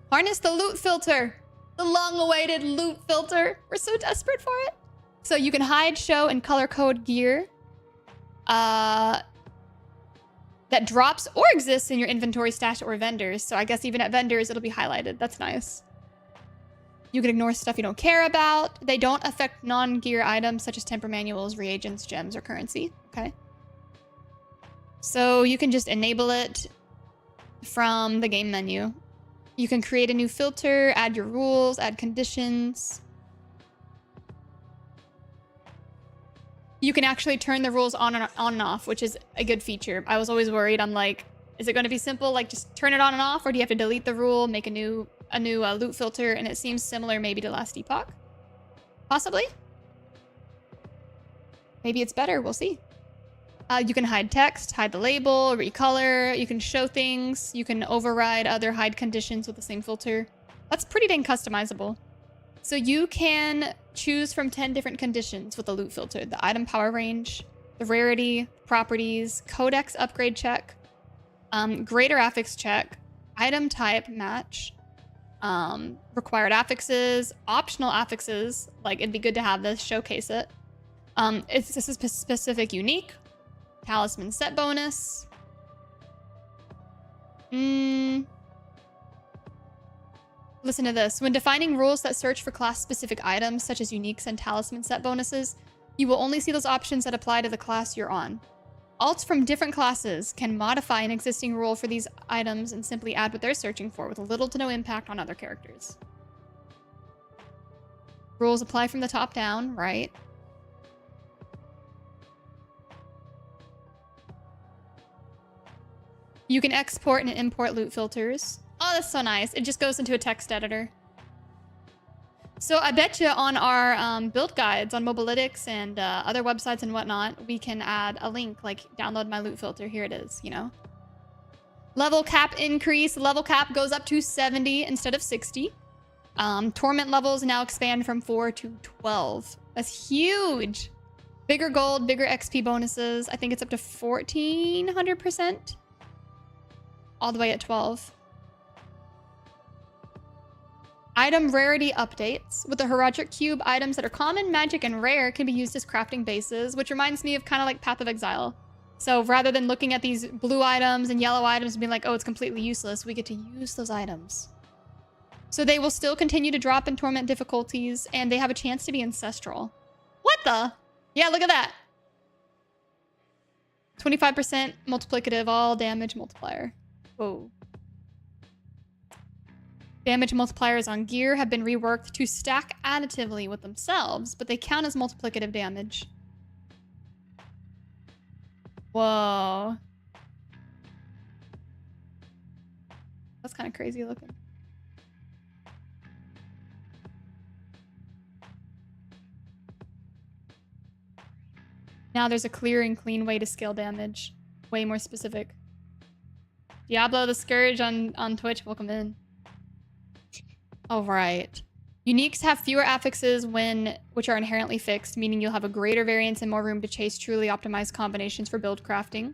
Harness the loot filter. The long-awaited loot filter. We're so desperate for it. So you can hide, show, and color code gear that drops or exists in your inventory, stash, or vendors. So I guess even at vendors, it'll be highlighted. That's nice. You can ignore stuff you don't care about. They don't affect non-gear items such as temper manuals, reagents, gems, or currency. Okay. So you can just enable it from the game menu. You can create a new filter, add your rules, add conditions. You can actually turn the rules on and off, which is a good feature. I was always worried. I'm like, is it going to be simple? Like, just turn it on and off, or do you have to delete the rule, make a new loot filter? And it seems similar maybe to Last Epoch. Possibly. Maybe it's better. We'll see. You can hide text, hide the label, recolor. You can show things. You can override other hide conditions with the same filter. That's pretty dang customizable. So you can choose from 10 different conditions with the loot filter. The item power range, the rarity, properties, codex upgrade check, greater affix check, item type match, required affixes, optional affixes. Like, it'd be good to have this, showcase it. This is specific unique, talisman set bonus. Listen to this. When defining rules that search for class-specific items, such as uniques and talisman set bonuses, you will only see those options that apply to the class you're on. Alts from different classes can modify an existing rule for these items and simply add what they're searching for with little to no impact on other characters. Rules apply from the top down, right? You can export and import loot filters. Oh, that's so nice. It just goes into a text editor. So I bet you on our build guides on Mobalytics and other websites and whatnot, we can add a link, like download my loot filter. Here it is, you know. Level cap increase. Level cap goes up to 70 instead of 60. Torment levels now expand from 4 to 12. That's huge. Bigger gold, bigger XP bonuses. I think it's up to 1,400%. All the way at 12. Item rarity updates. With the Heraldric Cube, items that are common, magic, and rare can be used as crafting bases, which reminds me of kind of like Path of Exile. So rather than looking at these blue items and yellow items and being like, oh, it's completely useless, we get to use those items. So they will still continue to drop in Torment difficulties, and they have a chance to be ancestral. What the? Yeah, look at that. 25% multiplicative, all damage multiplier. Whoa. Damage multipliers on gear have been reworked to stack additively with themselves, but they count as multiplicative damage. Whoa. That's kind of crazy looking. Now there's a clear and clean way to scale damage. Way more specific. Diablo the Scourge on Twitch, welcome in. All right. Uniques have fewer affixes which are inherently fixed, meaning you'll have a greater variance and more room to chase truly optimized combinations for build crafting.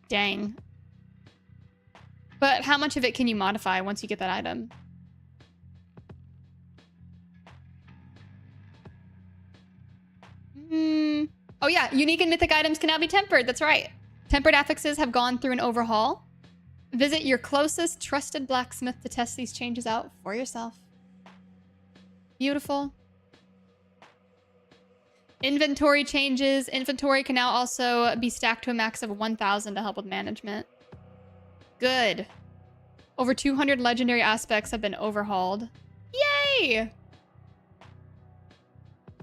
Dang. But how much of it can you modify once you get that item? Oh yeah, unique and mythic items can now be tempered. That's right. Tempered affixes have gone through an overhaul. Visit your closest trusted blacksmith to test these changes out for yourself. Beautiful. Inventory changes. Inventory can now also be stacked to a max of 1,000 to help with management. Good. Over 200 legendary aspects have been overhauled. Yay!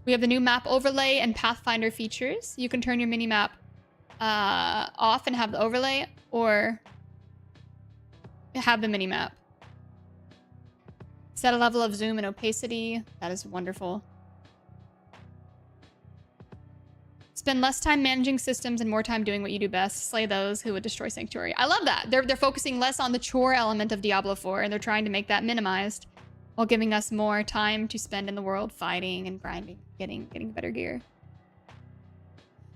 We have the new map overlay and Pathfinder features. You can turn your minimap off and have the overlay, or have the minimap. Set a level of zoom and opacity. That is wonderful. Spend less time managing systems and more time doing what you do best. Slay those who would destroy Sanctuary. I love that. They're focusing less on the chore element of Diablo 4, and they're trying to make that minimized while giving us more time to spend in the world fighting and grinding, getting better gear.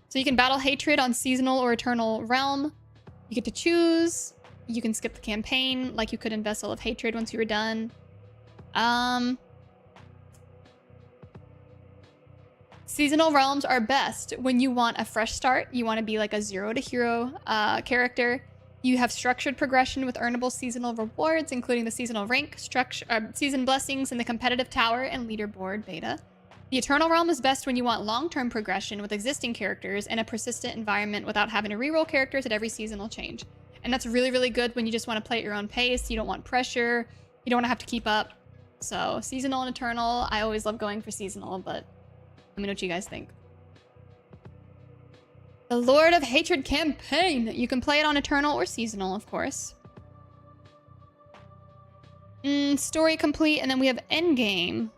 So you can battle hatred on seasonal or eternal realm. You get to choose. You can skip the campaign like you could in Vessel of Hatred once you were done. Seasonal realms are best when you want a fresh start. You want to be like a 0 to hero character. You have structured progression with earnable seasonal rewards, including the seasonal rank, season blessings, and the competitive tower and leaderboard beta. The Eternal Realm is best when you want long-term progression with existing characters and a persistent environment without having to reroll characters at every seasonal change. And that's really, really good when you just want to play at your own pace. You don't want pressure. You don't want to have to keep up. So seasonal and eternal, I always love going for seasonal, but let me know what you guys think. The Lord of Hatred campaign. You can play it on eternal or seasonal, of course. Story complete, and then we have Endgame.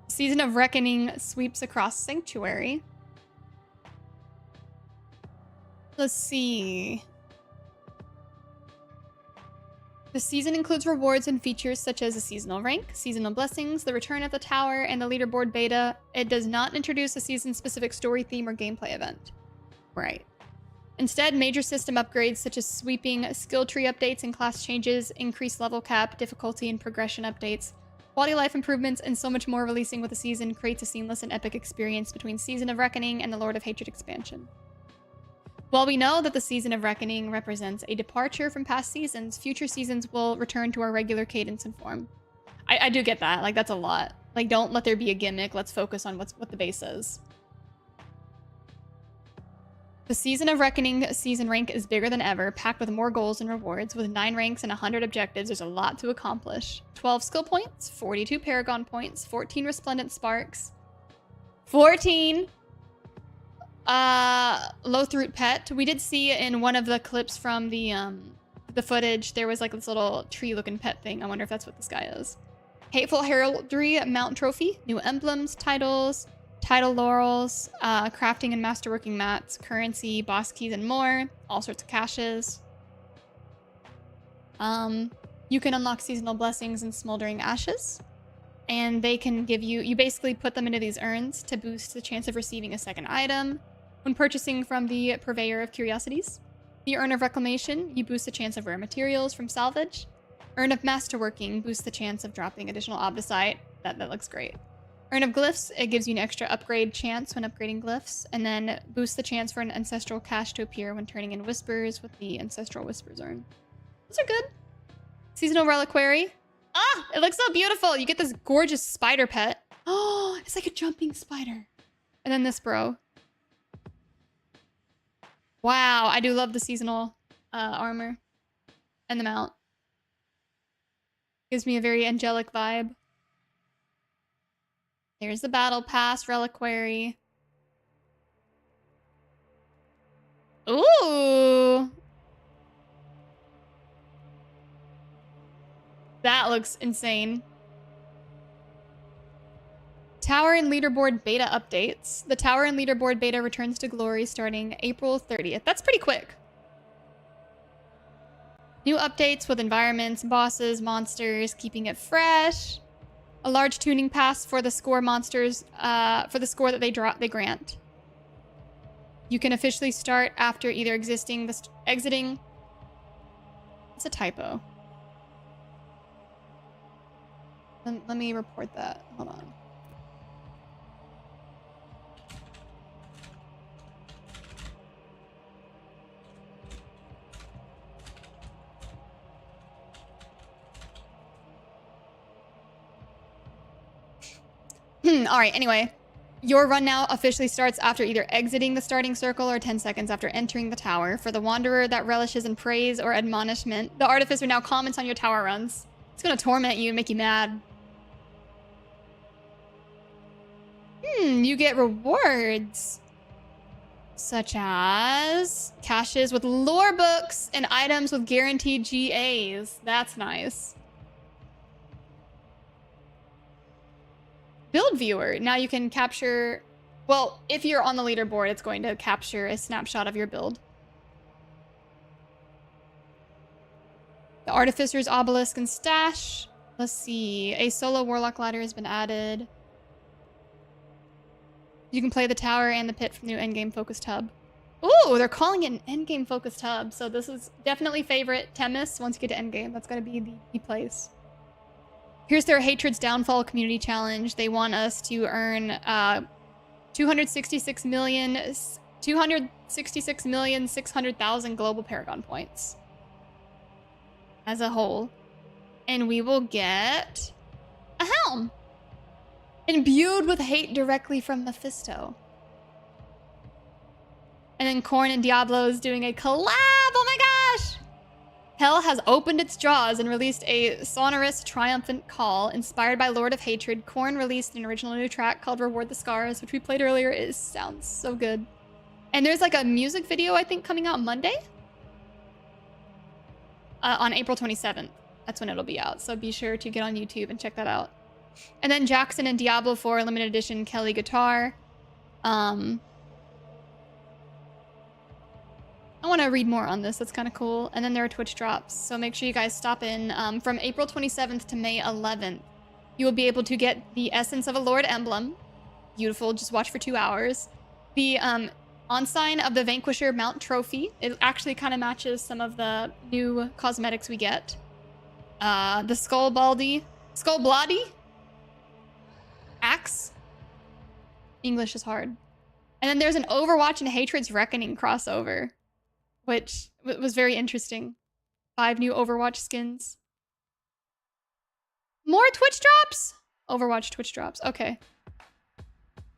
Season of Reckoning sweeps across Sanctuary. Let's see. The season includes rewards and features such as a seasonal rank, seasonal blessings, the return of the tower, and the leaderboard beta. It does not introduce a season-specific story theme or gameplay event. Right. Instead, major system upgrades such as sweeping skill tree updates and class changes, increased level cap, difficulty and progression updates, quality of life improvements, and so much more releasing with the season creates a seamless and epic experience between Season of Reckoning and the Lord of Hatred expansion. While we know that the Season of Reckoning represents a departure from past seasons, future seasons will return to our regular cadence and form. I do get that. Like, that's a lot. Like, don't let there be a gimmick. Let's focus on what the base is. The Season of Reckoning season rank is bigger than ever, packed with more goals and rewards. With 9 ranks and 100 objectives, there's a lot to accomplish. 12 skill points, 42 Paragon points, 14 Resplendent Sparks, 14... Lothroot pet. We did see in one of the clips from the footage, there was like this little tree-looking pet thing. I wonder if that's what this guy is. Hateful Heraldry Mount Trophy. New emblems, titles, title laurels, crafting and masterworking mats, currency, boss keys, and more. All sorts of caches. You can unlock seasonal blessings and smoldering ashes. And they can give you... You basically put them into these urns to boost the chance of receiving a second item. When purchasing from the Purveyor of Curiosities. The Urn of Reclamation, you boost the chance of rare materials from salvage. Urn of Masterworking boosts the chance of dropping additional obdicite. That looks great. Urn of Glyphs, it gives you an extra upgrade chance when upgrading glyphs. And then boosts the chance for an Ancestral Cache to appear when turning in Whispers with the Ancestral Whispers Urn. Those are good. Seasonal Reliquary. Ah! It looks so beautiful! You get this gorgeous spider pet. Oh, it's like a jumping spider. And then this bro. Wow, I do love the seasonal armor. And the mount. Gives me a very angelic vibe. There's the Battle Pass Reliquary. Ooh! That looks insane. Tower and Leaderboard Beta updates. The Tower and Leaderboard Beta returns to glory starting April 30th. That's pretty quick. New updates with environments, bosses, monsters, keeping it fresh. a large tuning pass for the score monsters, for the score that they grant. You can officially start after either exiting. It's a typo. Let me report that. Hold on. All right, anyway. Your run now officially starts after either exiting the starting circle or 10 seconds after entering the tower. For the wanderer that relishes in praise or admonishment, the artificer now comments on your tower runs. It's gonna torment you and make you mad. You get rewards. Such as caches with lore books and items with guaranteed GAs. That's nice. Build viewer. Now you can capture, well, if you're on the leaderboard, it's going to capture a snapshot of your build. The Artificer's Obelisk and Stash. Let's see. A solo Warlock ladder has been added. You can play the tower and the pit from the new Endgame focused hub. Ooh, they're calling it an Endgame focused hub. So this is definitely favorite Temis. Once you get to Endgame, that's going to be the place. Here's their Hatred's Downfall community challenge. They want us to earn 266,600,000 global Paragon points as a whole. And we will get a helm imbued with hate directly from Mephisto. And then Korn and Diablo is doing a collab. Oh my gosh! Hell has opened its jaws and released a sonorous, triumphant call. Inspired by Lord of Hatred, Korn released an original new track called Reward the Scars, which we played earlier. It sounds so good. And there's like a music video, I think, coming out Monday? On April 27th. That's when it'll be out. So be sure to get on YouTube and check that out. And then Jackson and Diablo 4 limited edition Kelly guitar. I want to read more on this. That's kind of cool. And then there are Twitch drops. So make sure you guys stop in. From April 27th to May 11th, you will be able to get the Essence of a Lord emblem. Beautiful. Just watch for 2 hours. The Ensign of the Vanquisher Mount Trophy. It actually kind of matches some of the new cosmetics we get. The Skullblody Axe. English is hard. And then there's an Overwatch and Hatred's Reckoning crossover, which was very interesting. 5 new Overwatch skins. More Twitch drops? Overwatch Twitch drops. Okay.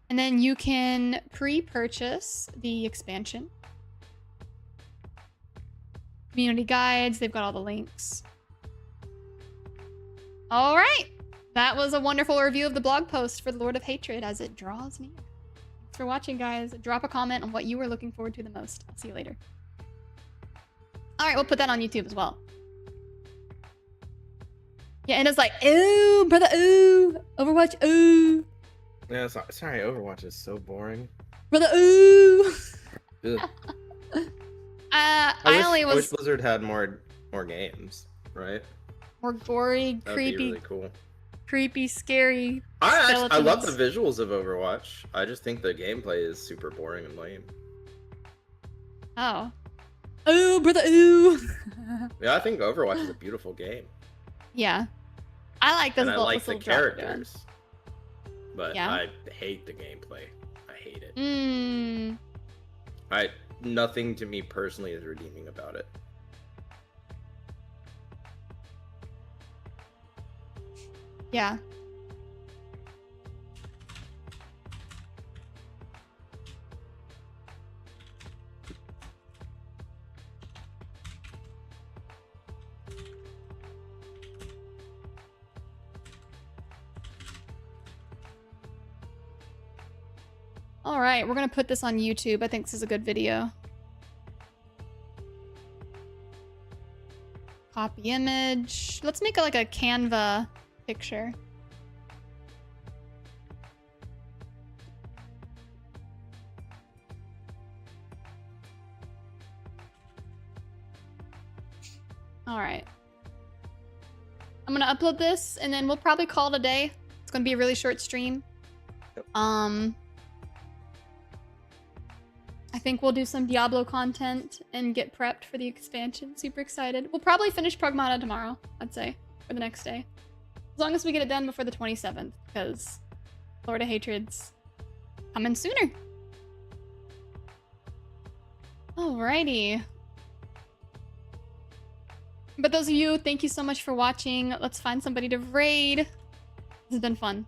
And then you can pre-purchase the expansion. Community guides. They've got all the links. All right. That was a wonderful review of the blog post for the Lord of Hatred as it draws near. Thanks for watching, guys. Drop a comment on what you were looking forward to the most. I'll see you later. All right, we'll put that on YouTube as well. Yeah, and it's like, ooh, brother, ooh, Overwatch, ooh. Yeah, sorry, Overwatch is so boring. Brother, ooh. I wish Blizzard had more games, right? More gory, That'd creepy, be really cool. Creepy, scary. I love the visuals of Overwatch. I just think the gameplay is super boring and lame. Oh. Ooh, brother, ooh. Yeah, I think Overwatch is a beautiful game. Yeah. I like those and I little, like the characters. But yeah. I hate the gameplay. I hate it. Nothing to me personally is redeeming about it. Yeah. All right, we're gonna put this on YouTube. I think this is a good video. Copy image. Let's make it like a Canva picture. All right. I'm gonna upload this and then we'll probably call it a day. gonna be a really short stream. I think we'll do some Diablo content and get prepped for the expansion. Super excited. We'll probably finish Pragmata tomorrow, I'd say, or the next day. As long as we get it done before the 27th, because Lord of Hatred's coming sooner. Alrighty. But those of you, thank you so much for watching. Let's find somebody to raid. This has been fun.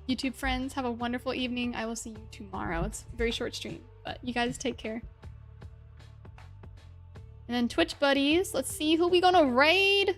YouTube friends, have a wonderful evening. I will see you tomorrow. It's a very short stream, but you guys take care. And then Twitch buddies, let's see who we gonna raid.